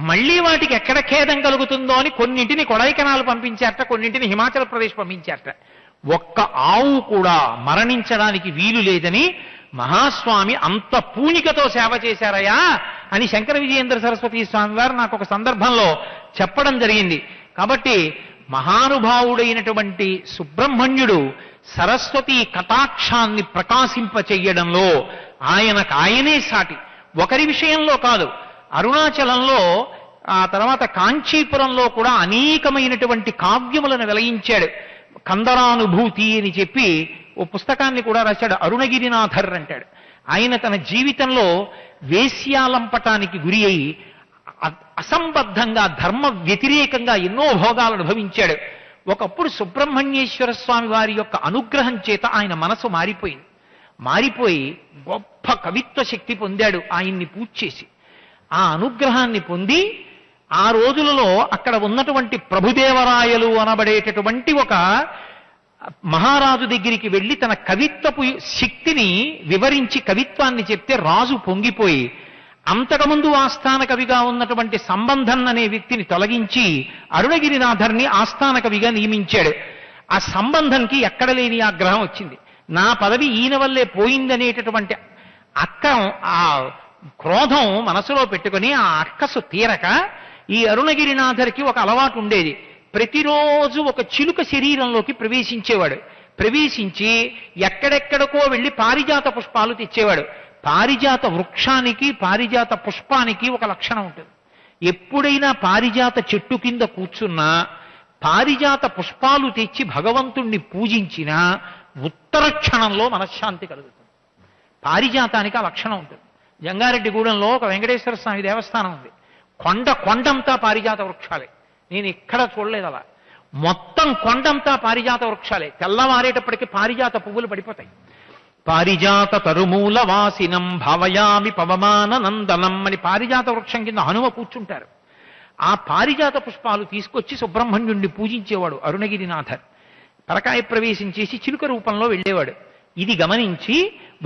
మళ్ళీ వాటికి ఎక్కడ ఖేదం కలుగుతుందో అని కొన్నింటిని కొడైకెనాల్ పంపించారట, కొన్నింటిని హిమాచల్ ప్రదేశ్ పంపించారట. ఒక్క ఆవు కూడా మరణించడానికి వీలు లేదని మహాస్వామి అంత పూనికతో సేవ చేశారయ్యా అని శంకర విజయేంద్ర సరస్వతి స్వామి వారు నాకు ఒక సందర్భంలో చెప్పడం జరిగింది. కాబట్టి మహానుభావుడైనటువంటి సుబ్రహ్మణ్యుడు సరస్వతి కటాక్షాన్ని ప్రకాశింపచెయ్యడంలో ఆయనే సాటి. ఒకరి విషయంలో కాదు, అరుణాచలంలో ఆ తర్వాత కాంచీపురంలో కూడా అనేకమైనటువంటి కావ్యములను వెలయించాడు. కందరానుభూతి అని చెప్పి ఓ పుస్తకాన్ని కూడా రాశాడు. అరుణగిరినాథర్ అంటాడు. ఆయన తన జీవితంలో వేశ్యాలంపటానికి గురి అయి అసంబద్ధంగా ధర్మ వ్యతిరేకంగా ఎన్నో భోగాలు అనుభవించాడు. ఒకప్పుడు సుబ్రహ్మణ్యేశ్వర స్వామి వారి యొక్క అనుగ్రహం చేత ఆయన మనసు మారిపోయి గొప్ప కవిత్వ శక్తి పొందాడు ఆయన్ని పూజ చేసి. ఆ అనుగ్రహాన్ని పొంది ఆ రోజులలో అక్కడ ఉన్నటువంటి ప్రభుదేవరాయలు అనబడేటటువంటి ఒక మహారాజు దగ్గరికి వెళ్ళి తన కవిత్వపు శక్తిని వివరించి కవిత్వాన్ని చెప్తే రాజు పొంగిపోయి అంతకుముందు ఆస్థాన కవిగా ఉన్నటువంటి సంబంధం అనే వ్యక్తిని తొలగించి అరుణగిరినాథర్ని ఆస్థాన కవిగా నియమించాడు. ఆ సంబంధంకి ఎక్కడ లేని ఆగ్రహం వచ్చింది. నా పదవి ఈయన వల్లే పోయిందనేటటువంటి ఆ క్రోధం మనసులో పెట్టుకుని ఆ అక్కసు తీరక ఈ అరుణగిరినాథర్కి ఒక అలవాటు ఉండేది. ప్రతిరోజు ఒక చిలుక శరీరంలోకి ప్రవేశించేవాడు. ప్రవేశించి ఎక్కడెక్కడికో వెళ్ళి పారిజాత పుష్పాలు తెచ్చేవాడు. పారిజాత వృక్షానికి పారిజాత పుష్పానికి ఒక లక్షణం ఉంటుంది. ఎప్పుడైనా పారిజాత చెట్టు కింద కూర్చున్నా పారిజాత పుష్పాలు తెచ్చి భగవంతుణ్ణి పూజించినా ఉత్తర క్షణంలో మనశ్శాంతి కలుగుతుంది. పారిజాతానికి ఆ లక్షణం ఉంటుంది. జంగారెడ్డిగూడెంలో ఒక వెంకటేశ్వర స్వామి దేవస్థానం ఉంది. కొండంతా పారిజాత వృక్షాలే. నేను ఎక్కడ చూడలేదు అలా. మొత్తం కొండంతా పారిజాత వృక్షాలే. తెల్లవారేటప్పటికి పారిజాత పువ్వులు పడిపోతాయి. పారిజాత తరుమూల వాసినం భావయామి పవమాన నందనం అని పారిజాత వృక్షం కింద హనుమ కూర్చుంటారు. ఆ పారిజాత పుష్పాలు తీసుకొచ్చి సుబ్రహ్మణ్యుణ్ణి పూజించేవాడు అరుణగిరినాథర్. పరకాయ ప్రవేశం చేసి చిలుక రూపంలో వెళ్ళేవాడు. ఇది గమనించి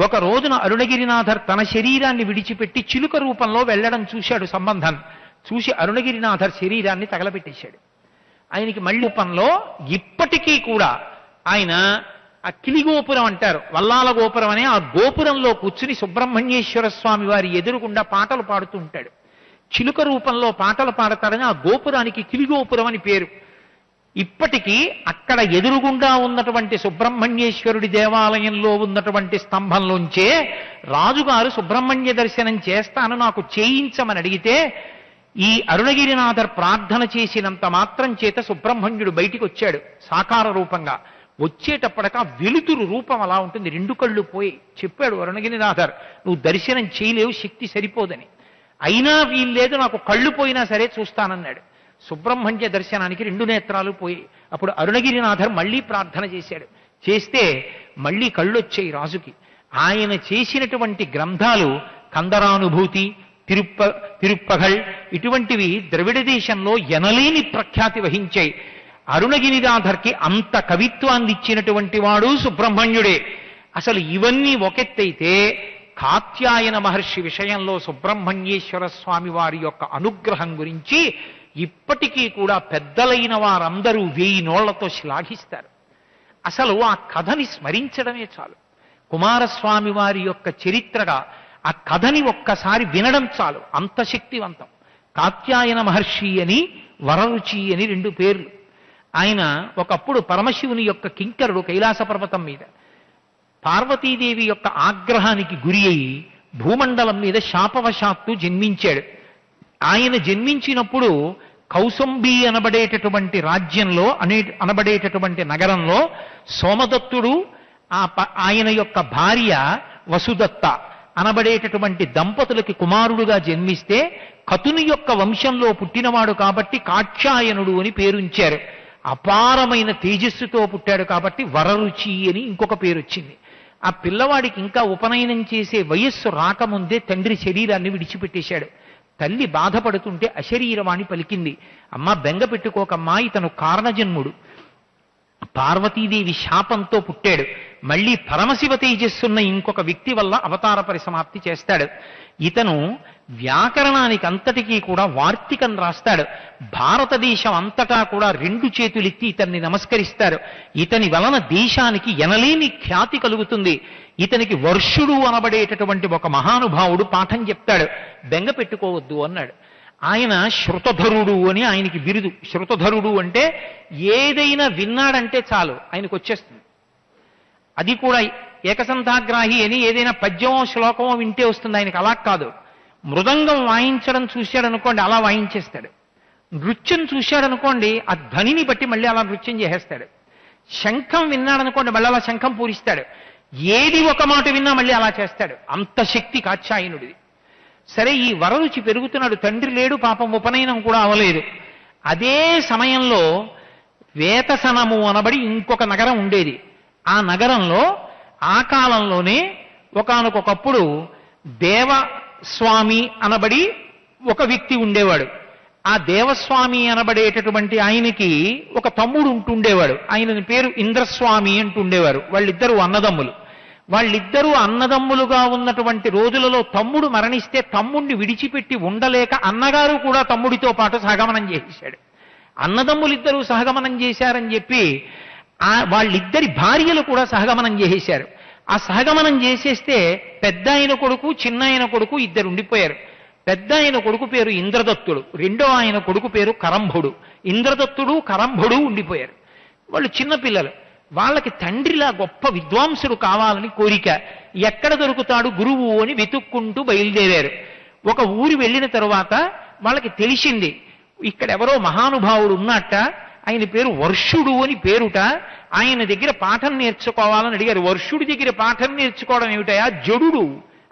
ఒక రోజున అరుణగిరినాథర్ తన శరీరాన్ని విడిచిపెట్టి చిలుక రూపంలో వెళ్ళడం చూశాడు సంబంధం. చూసి అరుణగిరినాథర్ శరీరాన్ని తగలబెట్టేశాడు. ఆయనకి మళ్ళీ రూపంలో ఇప్పటికీ కూడా ఆయన ఆ కిలిగోపురం అంటారు, వల్లాల గోపురం అనే ఆ గోపురంలో కూర్చుని సుబ్రహ్మణ్యేశ్వర స్వామి వారి ఎదురుగుండా పాటలు పాడుతూ ఉంటాడు. చిలుక రూపంలో పాటలు పాడతాడని ఆ గోపురానికి కిలిగోపురం అని పేరు. ఇప్పటికీ అక్కడ ఎదురుగుండా ఉన్నటువంటి సుబ్రహ్మణ్యేశ్వరుడి దేవాలయంలో ఉన్నటువంటి స్తంభంలోంచే రాజుగారు సుబ్రహ్మణ్య దర్శనం చేస్తాను నాకు చేయించమని అడిగితే ఈ అరుణగిరినాథర్ ప్రార్థన చేసినంత మాత్రం చేత సుబ్రహ్మణ్యుడు బయటికి వచ్చాడు సాకార రూపంగా. వచ్చేటప్పటిక వెలుతురు రూపం అలా ఉంటుంది, రెండు కళ్ళు పోయి చెప్పాడు అరుణగిరినాథర్, నువ్వు దర్శనం చేయలేవు, శక్తి సరిపోదని. అయినా వీల్లేదు, నాకు కళ్ళు పోయినా సరే చూస్తానన్నాడు. సుబ్రహ్మణ్య దర్శనానికి రెండు నేత్రాలు పోయి. అప్పుడు అరుణగిరినాథర్ మళ్ళీ ప్రార్థన చేశాడు. చేస్తే మళ్ళీ కళ్ళొచ్చాయి రాజుకి. ఆయన చేసినటువంటి గ్రంథాలు కందరానుభూతి, తిరుప్పగల్ ఇటువంటివి ద్రవిడ దేశంలో ఎనలేని ప్రఖ్యాతి వహించాయి. అరుణగిరినాథర్కి అంత కవిత్వాన్ని ఇచ్చినటువంటి వాడు సుబ్రహ్మణ్యుడే. అసలు ఇవన్నీ ఒకెత్తైతే కాత్యాయన మహర్షి విషయంలో సుబ్రహ్మణ్యేశ్వర స్వామి వారి యొక్క అనుగ్రహం గురించి ఇప్పటికీ కూడా పెద్దలైన వారందరూ 1000 నోళ్లతో శ్లాఘిస్తారు. అసలు ఆ కథని స్మరించడమే చాలు. కుమారస్వామి వారి యొక్క చరిత్రగా ఆ కథని ఒక్కసారి వినడం చాలు, అంత శక్తివంతం. కాత్యాయన మహర్షి అని, వరరుచి అని 2 పేర్లు. ఆయన ఒకప్పుడు పరమశివుని యొక్క కింకరుడు కైలాస పర్వతం మీద. పార్వతీదేవి యొక్క ఆగ్రహానికి గురి అయి భూమండలం మీద శాపవశాత్తు జన్మించాడు. ఆయన జన్మించినప్పుడు కౌసంబి అనబడేటటువంటి రాజ్యంలో అనబడేటటువంటి నగరంలో సోమదత్తుడు ఆయన యొక్క భార్య వసుదత్త అనబడేటటువంటి దంపతులకి కుమారుడుగా జన్మిస్తే కతుని యొక్క వంశంలో పుట్టినవాడు కాబట్టి కాక్షాయనుడు అని పేరుంచారు. అపారమైన తేజస్సుతో పుట్టాడు కాబట్టి వరరుచి అని ఇంకొక పేరు వచ్చింది. ఆ పిల్లవాడికి ఇంకా ఉపనయనం చేసే వయస్సు రాకముందే తండ్రి శరీరాన్ని విడిచిపెట్టేశాడు. తల్లి బాధపడుతుంటే అశరీరవాణి పలికింది, అమ్మా బెంగ పెట్టుకోకమ్మా, ఇతను కారణజన్ముడు, పార్వతీదేవి శాపంతో పుట్టాడు, మళ్ళీ పరమశివ తేజస్సున్న ఇంకొక వ్యక్తి వల్ల అవతార పరిసమాప్తి చేస్తాడు. ఇతను వ్యాకరణానికి అంతటికీ కూడా వార్తికం రాస్తాడు. భారతదేశం అంతటా కూడా 2 చేతులెత్తి ఇతన్ని నమస్కరిస్తారు. ఇతని వలన దేశానికి ఎనలేని ఖ్యాతి కలుగుతుంది. ఇతనికి వర్షుడు అనబడేటటువంటి ఒక మహానుభావుడు పాఠం చెప్తాడు, బెంగ పెట్టుకోవద్దు అన్నాడు. ఆయన శృతధరుడు అని ఆయనకి బిరుదు. శృతధరుడు అంటే ఏదైనా విన్నాడంటే చాలు ఆయనకు వచ్చేస్తుంది. అది కూడా ఏకసంతాగ్రాహి అని ఏదైనా పద్యమో శ్లోకమో వింటే వస్తుంది, ఆయనకు అలా కాదు. మృదంగం వాయించడం చూశాడనుకోండి అలా వాయించేస్తాడు. నృత్యం చూశాడనుకోండి ఆ ధ్వనిని బట్టి మళ్ళీ అలా నృత్యం చేసేస్తాడు. శంఖం విన్నాడనుకోండి మళ్ళీ అలా శంఖం పూరిస్తాడు. ఏది ఒక మాట విన్నా మళ్ళీ అలా చేస్తాడు. అంత శక్తి కాత్యాయనుడిది. సరే, ఈ వరరుచి పెరుగుతున్నాడు, తండ్రి లేడు, పాపం ఉపనయనం కూడా అవలేదు. అదే సమయంలో వేతసనము అనబడి ఇంకొక నగరం ఉండేది. ఆ నగరంలో ఆ కాలంలోనే ఒకానొకప్పుడు దేవస్వామి అనబడి ఒక వ్యక్తి ఉండేవాడు. ఆ దేవస్వామి అనబడేటటువంటి ఆయనకి ఒక తమ్ముడు ఉంటుండేవాడు. ఆయన పేరు ఇంద్రస్వామి అంటుండేవారు. వాళ్ళిద్దరూ అన్నదమ్ములు. వాళ్ళిద్దరూ అన్నదమ్ములుగా ఉన్నటువంటి రోజులలో తమ్ముడు మరణిస్తే తమ్ముడిని విడిచిపెట్టి ఉండలేక అన్నగారు కూడా తమ్ముడితో పాటు సహగమనం చేశాడు. అన్నదమ్ములిద్దరూ సహగమనం చేశారని చెప్పి వాళ్ళిద్దరి భార్యలు కూడా సహగమనం చేసేశారు. ఆ సహగమనం చేసేస్తే పెద్ద ఆయన కొడుకు చిన్న ఆయన కొడుకు ఇద్దరు ఉండిపోయారు. పెద్ద ఆయన కొడుకు పేరు ఇంద్రదత్తుడు, రెండో ఆయన కొడుకు పేరు కరంభుడు. ఇంద్రదత్తుడు కరంభుడు ఉండిపోయారు. వాళ్ళు చిన్నపిల్లలు. వాళ్ళకి తండ్రిలా గొప్ప విద్వాంసుడు కావాలని కోరిక. ఎక్కడ దొరుకుతాడు గురువు అని వెతుక్కుంటూ బయలుదేరారు. ఒక ఊరు వెళ్ళిన తరువాత వాళ్ళకి తెలిసింది, ఇక్కడెవరో మహానుభావుడు ఉన్నట్ట, ఆయన పేరు వర్షుడు అని పేరుట, ఆయన దగ్గర పాఠం నేర్చుకోవాలని అడిగారు. వర్షుడి దగ్గర పాఠం నేర్చుకోవడం ఏమిటయా, జడుడు,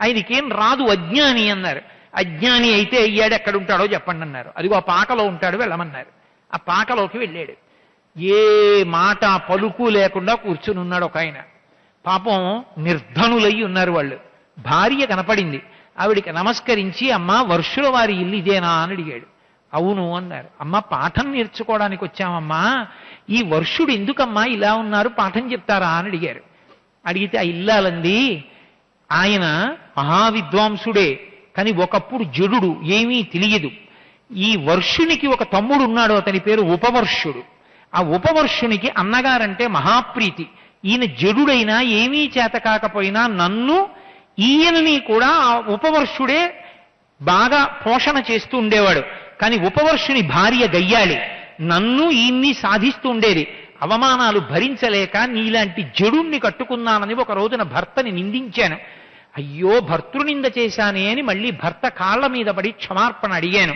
ఆయనకేం రాదు, అజ్ఞాని అన్నారు. అజ్ఞాని అయితే అయ్యాడు, ఎక్కడుంటాడో చెప్పండి అన్నారు. అదిగో ఆ పాకలో ఉంటాడు, వెళ్ళమన్నారు. ఆ పాకలోకి వెళ్ళాడు. ఏ మాట పలుకు లేకుండా కూర్చుని ఉన్నాడు ఒక ఆయన. పాపం నిర్ధనులయ్యి ఉన్నారు వాళ్ళు. భార్య కనపడింది. ఆవిడికి నమస్కరించి, అమ్మా వర్షుల వారి ఇల్లు ఇదేనా అని అడిగాడు. అవును అన్నారు. అమ్మ పాఠం నేర్చుకోవడానికి వచ్చామమ్మా, ఈ వర్షుడు ఎందుకమ్మా ఇలా ఉన్నారు, పాఠం చెప్తారా అని అడిగారు. అడిగితే ఆ ఇల్లాలంది, ఆయన మహావిద్వాంసుడే, కానీ ఒకప్పుడు జడుడు, ఏమీ తెలియదు. ఈ వర్షునికి ఒక తమ్ముడు ఉన్నాడు, అతని పేరు ఉపవర్షుడు. ఆ ఉపవర్షునికి అన్నగారంటే మహాప్రీతి. ఈయన జడుడైనా ఏమీ చేత కాకపోయినా నన్ను ఈయనని కూడా ఆ ఉపవర్షుడే బాగా పోషణ చేస్తూ ఉండేవాడు. కానీ ఉపవర్షుని భార్య గయ్యాళి, నన్ను ఈయన్ని సాధిస్తూ ఉండేది. అవమానాలు భరించలేక నీలాంటి జడుణ్ణి కట్టుకున్నానని ఒక రోజున భర్తని నిందించాను. అయ్యో భర్తృనింద చేశానే అని మళ్ళీ భర్త కాళ్ల మీద పడి క్షమార్పణ అడిగాను.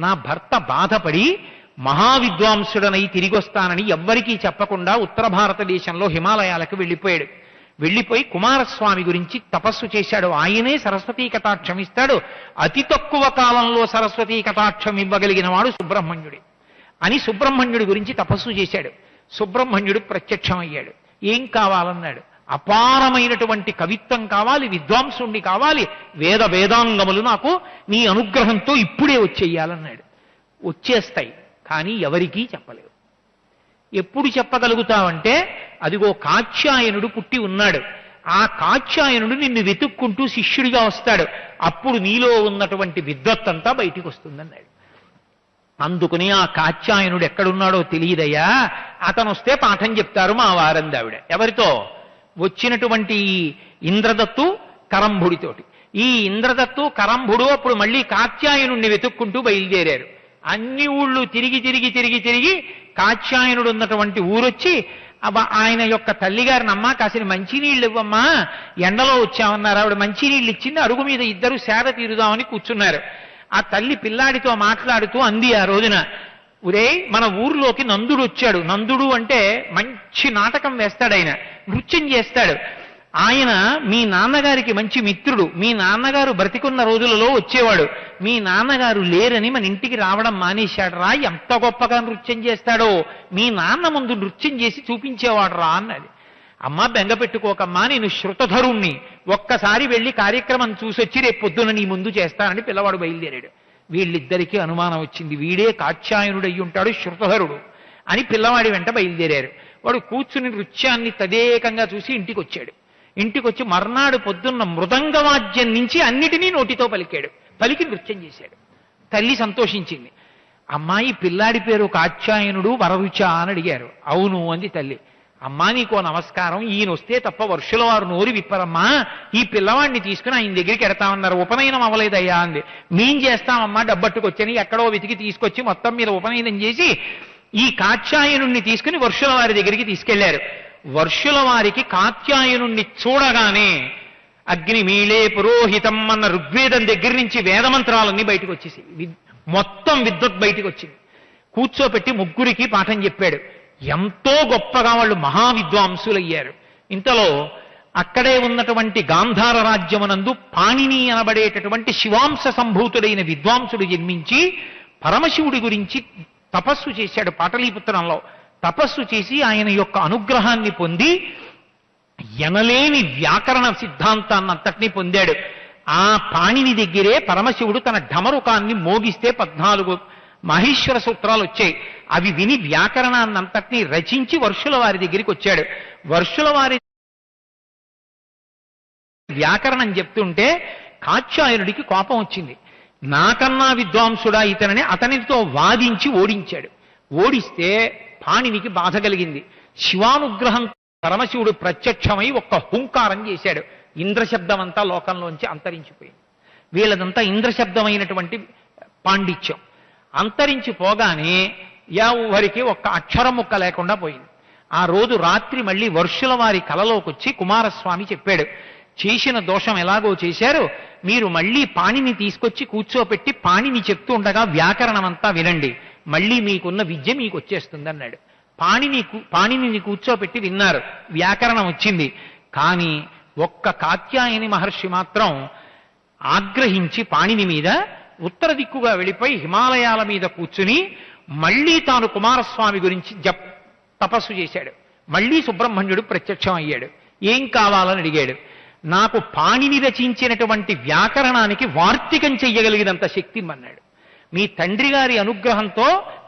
నా భర్త బాధపడి మహావిద్వాంసుడనై తిరిగొస్తానని ఎవ్వరికీ చెప్పకుండా ఉత్తర భారతదేశంలో హిమాలయాలకు వెళ్ళిపోయాడు. వెళ్ళిపోయి కుమారస్వామి గురించి తపస్సు చేశాడు. ఆయనే సరస్వతీ కటాక్షం ఇస్తాడు. అతి తక్కువ కాలంలో సరస్వతీ కటాక్షం ఇవ్వగలిగిన వాడు సుబ్రహ్మణ్యుడే అని సుబ్రహ్మణ్యుడి గురించి తపస్సు చేశాడు. సుబ్రహ్మణ్యుడు ప్రత్యక్షమయ్యాడు. ఏం కావాలన్నాడు. అపారమైనటువంటి కవిత్వం కావాలి, విద్వాంసుణ్ణి కావాలి, వేదాంగములు నాకు నీ అనుగ్రహంతో ఇప్పుడే వచ్చేయాలన్నాడు. వచ్చేస్తాయి, కానీ ఎవరికీ చెప్పలేవు. ఎప్పుడు చెప్పగలుగుతావంటే, అదిగో కాత్యాయనుడు పుట్టి ఉన్నాడు, ఆ కాత్యాయనుడు నిన్ను వెతుక్కుంటూ శిష్యుడిగా వస్తాడు, అప్పుడు నీలో ఉన్నటువంటి విద్వత్తంతా బయటికి వస్తుందన్నాడు. అందుకుని ఆ కాత్యాయనుడు ఎక్కడున్నాడో తెలియదయ్యా, అతను వస్తే పాఠం చెప్తారు మా వారందావిడ. ఎవరితో? వచ్చినటువంటి ఇంద్రదత్తు కరంభుడితోటి. ఈ ఇంద్రదత్తు కరంభుడు అప్పుడు మళ్ళీ కాత్యాయనుణ్ణి వెతుక్కుంటూ బయలుదేరారు. అన్ని ఊళ్ళు తిరిగి తిరిగి తిరిగి తిరిగి కాత్యాయనుడు ఉన్నటువంటి ఊరొచ్చి ఆయన యొక్క తల్లిగారినమ్మా కాసిన మంచినీళ్ళు ఇవ్వమ్మా, ఎండలో వచ్చామన్నారు. ఆవిడ మంచినీళ్ళు ఇచ్చింది. అరుగు మీద ఇద్దరు సేద తీరుదామని కూర్చున్నారు. ఆ తల్లి పిల్లాడితో మాట్లాడుతూ అంది ఆ రోజున, ఒరే మన ఊర్లోకి నందుడు వచ్చాడు. నందుడు అంటే మంచి నాటకం వేస్తాడు, ఆయన నృత్యం చేస్తాడు. ఆయన మీ నాన్నగారికి మంచి మిత్రుడు. మీ నాన్నగారు బ్రతికున్న రోజులలో వచ్చేవాడు. మీ నాన్నగారు లేరని మన ఇంటికి రావడం మానేశాడు రా. ఎంత గొప్పగా నృత్యం చేస్తాడో, మీ నాన్న ముందు నృత్యం చేసి చూపించేవాడు రా అన్నది. అమ్మ బెంగ పెట్టుకోకమ్మా, నేను శృతధరుణ్ణి, ఒక్కసారి వెళ్ళి కార్యక్రమం చూసొచ్చి రేపు పొద్దున నీ ముందు చేస్తానని పిల్లవాడు బయలుదేరాడు. వీళ్ళిద్దరికీ అనుమానం వచ్చింది, వీడే కాత్యాయనుడు అయ్యి ఉంటాడు శృతధరుడు అని పిల్లవాడి వెంట బయలుదేరారు. వాడు కూర్చుని నృత్యాన్ని తదేకంగా చూసి ఇంటికి వచ్చాడు. ఇంటికి వచ్చి మర్నాడు పొద్దున్న మృదంగవాద్యం నుంచి అన్నిటినీ నోటితో పలికి నృత్యం చేశాడు. తల్లి సంతోషించింది. అమ్మాయి పిల్లాడి పేరు కాత్యాయనుడు వరరుచ అని అడిగారు. అవును అంది తల్లి. అమ్మా నీకో నమస్కారం, ఈయన వస్తే తప్ప వర్షుల వారు నోరు విప్పరమ్మా, ఈ పిల్లవాడిని తీసుకుని ఆయన దగ్గరికి ఎడతామన్నారు. ఉపనయనం అవ్వలేదయ్యా అంది. మేం చేస్తామమ్మా, డబ్బట్టుకొచ్చని ఎక్కడో వెతికి తీసుకొచ్చి మొత్తం మీద ఉపనయనం చేసి ఈ కాత్యాయనుణ్ణి తీసుకుని వర్షుల వారి దగ్గరికి తీసుకెళ్లారు. వర్షుల వారికి కాత్యాయనుణ్ణి చూడగానే అగ్నిమీళే పురోహితం అన్న ఋగ్వేదం దగ్గర నుంచి వేదమంత్రాలన్నీ బయటకు వచ్చేసి మొత్తం విద్వత్ బయటికి వచ్చింది. కూర్చోపెట్టి ముగ్గురికి పాఠం చెప్పాడు. ఎంతో గొప్పగా వాళ్ళు మహావిద్వాంసులయ్యారు. ఇంతలో అక్కడే ఉన్నటువంటి గాంధార రాజ్యమునందు పాణిని అనబడేటటువంటి శివాంశ సంభూతుడైన విద్వాంసుడు జన్మించి పరమశివుడి గురించి తపస్సు చేశాడు. పాటలీపుత్రంలో తపస్సు చేసి ఆయన యొక్క అనుగ్రహాన్ని పొంది ఎనలేని వ్యాకరణ సిద్ధాంతాన్నంతటినీ పొందాడు. ఆ పాణిని దగ్గరే పరమశివుడు తన ఢమరుకాన్ని మోగిస్తే 14 మహేశ్వర సూత్రాలు వచ్చాయి. అవి విని వ్యాకరణాన్నంతటినీ రచించి వర్షుల వారి దగ్గరికి వచ్చాడు. వర్షుల వారి వ్యాకరణం చెప్తుంటే కాత్యాయనుడికి కోపం వచ్చింది. నాకన్నా విద్వాంసుడా ఇతనని అతనితో వాదించి ఓడించాడు. ఓడిస్తే పాణినికి బాధ కలిగింది. శివానుగ్రహం పరమశివుడు ప్రత్యక్షమై ఒక్క హుంకారం చేశాడు. ఇంద్రశబ్దం అంతా లోకంలోంచి అంతరించిపోయింది. వీళ్ళదంతా ఇంద్రశబ్దమైనటువంటి పాండిత్యం అంతరించిపోగానే ఎవరికి ఒక్క అక్షరం ముక్క లేకుండా పోయింది. ఆ రోజు రాత్రి మళ్ళీ వర్షుల వారి కలలోకి వచ్చి కుమారస్వామి చెప్పాడు, చేసిన దోషం ఎలాగో చేశారు, మీరు మళ్ళీ పాణిని తీసుకొచ్చి కూర్చోపెట్టి పాణిని చెప్తూ ఉండగా వ్యాకరణం అంతా వినండి, మళ్ళీ మీకున్న విద్య మీకు వచ్చేస్తుంది అన్నాడు. పాణిని కూర్చోపెట్టి విన్నారు. వ్యాకరణం వచ్చింది. కానీ ఒక్క కాత్యాయని మహర్షి మాత్రం ఆగ్రహించి పాణిని మీద ఉత్తర దిక్కుగా వెళ్ళిపోయి హిమాలయాల మీద కూర్చుని మళ్ళీ తాను కుమారస్వామి గురించి తపస్సు చేశాడు. మళ్ళీ సుబ్రహ్మణ్యుడు ప్రత్యక్షం అయ్యాడు. ఏం కావాలని అడిగాడు. నాకు పాణిని రచించినటువంటి వ్యాకరణానికి వార్తికం చెయ్యగలిగినంత శక్తి అన్నాడు. మీ తండ్రి గారి అనుగ్రహంతో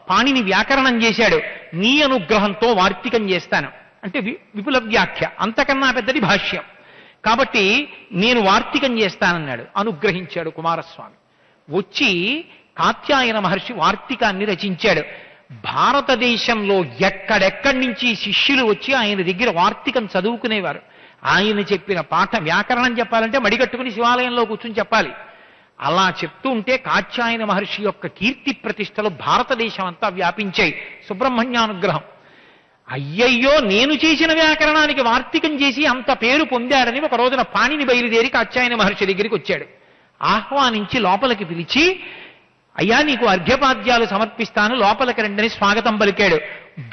పాణిని వ్యాకరణం చేశాడు, నీ అనుగ్రహంతో వార్తికం చేస్తాను అంటే విపుల వ్యాఖ్య, అంతకన్నా పెద్దది భాష్యం. కాబట్టి నేను వార్తికం చేస్తానన్నాడు. అనుగ్రహించాడు కుమారస్వామి. వచ్చి కాత్యాయన మహర్షి వార్తికాన్ని రచించాడు. భారతదేశంలో ఎక్కడెక్కడి నుంచి శిష్యులు వచ్చి ఆయన దగ్గర వార్తికం చదువుకునేవారు. ఆయన చెప్పిన పాఠ వ్యాకరణం చెప్పాలంటే మడిగట్టుకుని శివాలయంలో కూర్చుని చెప్పాలి. అలా చెప్తూ ఉంటే కాత్యాయన మహర్షి యొక్క కీర్తి ప్రతిష్టలు భారతదేశం అంతా వ్యాపించాయి. సుబ్రహ్మణ్యానుగ్రహం. అయ్యయ్యో, నేను చేసిన వ్యాకరణానికి వార్తికం చేసి అంత పేరు పొందాడని ఒక రోజున పాణిని బయలుదేరి కాత్యాయన మహర్షి దగ్గరికి వచ్చాడు. ఆహ్వానించి లోపలికి పిలిచి అయ్యా నీకు అర్ఘ్యపాద్యాలు సమర్పిస్తాను, లోపలికి రండని స్వాగతం పలికాడు.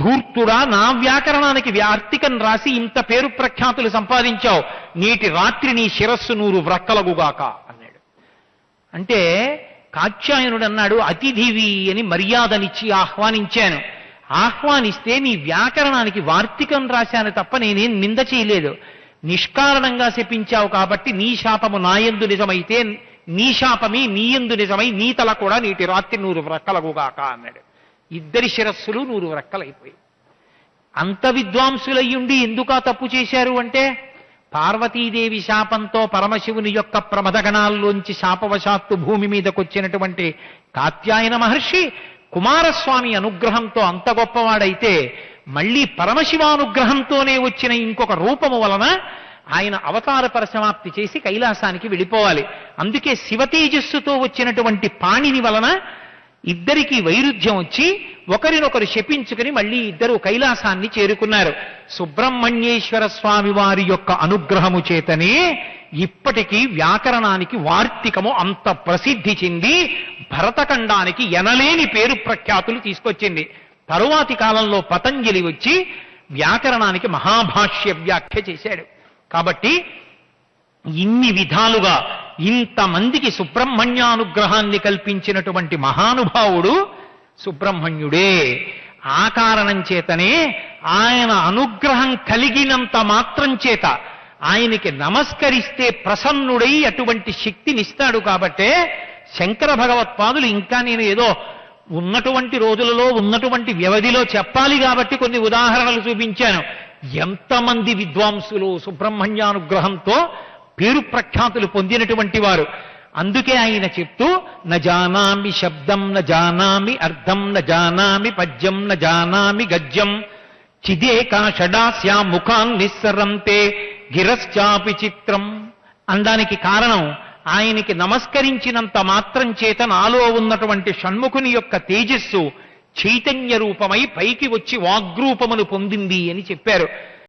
ధూర్తుడా, నా వ్యాకరణానికి వార్తికం రాసి ఇంత పేరు ప్రఖ్యాతులు సంపాదించావు, నేటి రాత్రి నీ శిరస్సు 100 వ్రక్కలగుగాక అన్నాడు. అంటే కాత్యాయనుడు అన్నాడు, అతిథివి అని మర్యాదనిచ్చి ఆహ్వానించాను. ఆహ్వానిస్తే నీ వ్యాకరణానికి వార్తికం రాశాను తప్ప నేనేం నింద చేయలేదు. నిష్కారణంగా శపించావు కాబట్టి నీ శాపము నాయందు నిజమైతే నీ శాపమి నీయందు నిజమై నీ తల కూడా నేటి రాత్రి 100 వ్రక్కలగుగాక అన్నాడు. ఇద్దరి శిరస్సులు 100 వ్రక్కలైపోయి. అంత విద్వాంసులయ్యుండి ఎందుకు ఆ తప్పు చేశారు అంటే, పార్వతీదేవి శాపంతో పరమశివుని యొక్క ప్రమదగణాల్లోంచి శాపవశాత్తు భూమి మీదకొచ్చినటువంటి కాత్యాయన మహర్షి కుమారస్వామి అనుగ్రహంతో అంత గొప్పవాడైతే, మళ్ళీ పరమశివానుగ్రహంతోనే వచ్చిన ఇంకొక రూపము వలన ఆయన అవతార పరిసమాప్తి చేసి కైలాసానికి వెళ్ళిపోవాలి. అందుకే శివతేజస్సుతో వచ్చినటువంటి పాణిని వలన ఇద్దరికీ వైరుధ్యం వచ్చి ఒకరినొకరు శపించుకుని మళ్ళీ ఇద్దరు కైలాసాన్ని చేరుకున్నారు. సుబ్రహ్మణ్యేశ్వర స్వామి వారి యొక్క అనుగ్రహము చేతనే ఇప్పటికీ వ్యాకరణానికి వార్తికము అంత ప్రసిద్ధి చెంది భరతఖండానికి ఎనలేని పేరు ప్రఖ్యాతులు తీసుకొచ్చింది. తరువాతి కాలంలో పతంజలి వచ్చి వ్యాకరణానికి మహాభాష్య వ్యాఖ్య చేశాడు. కాబట్టి ఇన్ని విధాలుగా ఇంతమందికి సుబ్రహ్మణ్యానుగ్రహాన్ని కల్పించినటువంటి మహానుభావుడు సుబ్రహ్మణ్యుడే. ఆ కారణం చేతనే ఆయన అనుగ్రహం కలిగినంత మాత్రం చేత ఆయనకి నమస్కరిస్తే ప్రసన్నుడై అటువంటి శక్తినిస్తాడు. కాబట్టే శంకర భగవత్పాదులు, ఇంకా నేను ఏదో ఉన్నటువంటి రోజులలో ఉన్నటువంటి వ్యవధిలో చెప్పాలి కాబట్టి కొన్ని ఉదాహరణలు చూపించాను. ఎంతమంది విద్వాంసులు సుబ్రహ్మణ్యానుగ్రహంతో పేరు ప్రఖ్యాతులు పొందినటువంటి వారు. అందుకే ఆయన చెప్తూ, న జానామి శబ్దం న జానామి అర్థం న జానామి పద్యం న జానామి గద్యం చిదేకా షడాస్యా ముఖాన్ నిస్సరంతే గిరశ్చాపి చిత్రం అనడానికి కారణం, ఆయనకి నమస్కరించినంత మాత్రం చేత నాలో ఉన్నటువంటి షణ్ముఖుని యొక్క తేజస్సు చైతన్య రూపమై పైకి వచ్చి వాగ్రూపమును పొందింది అని చెప్పారు.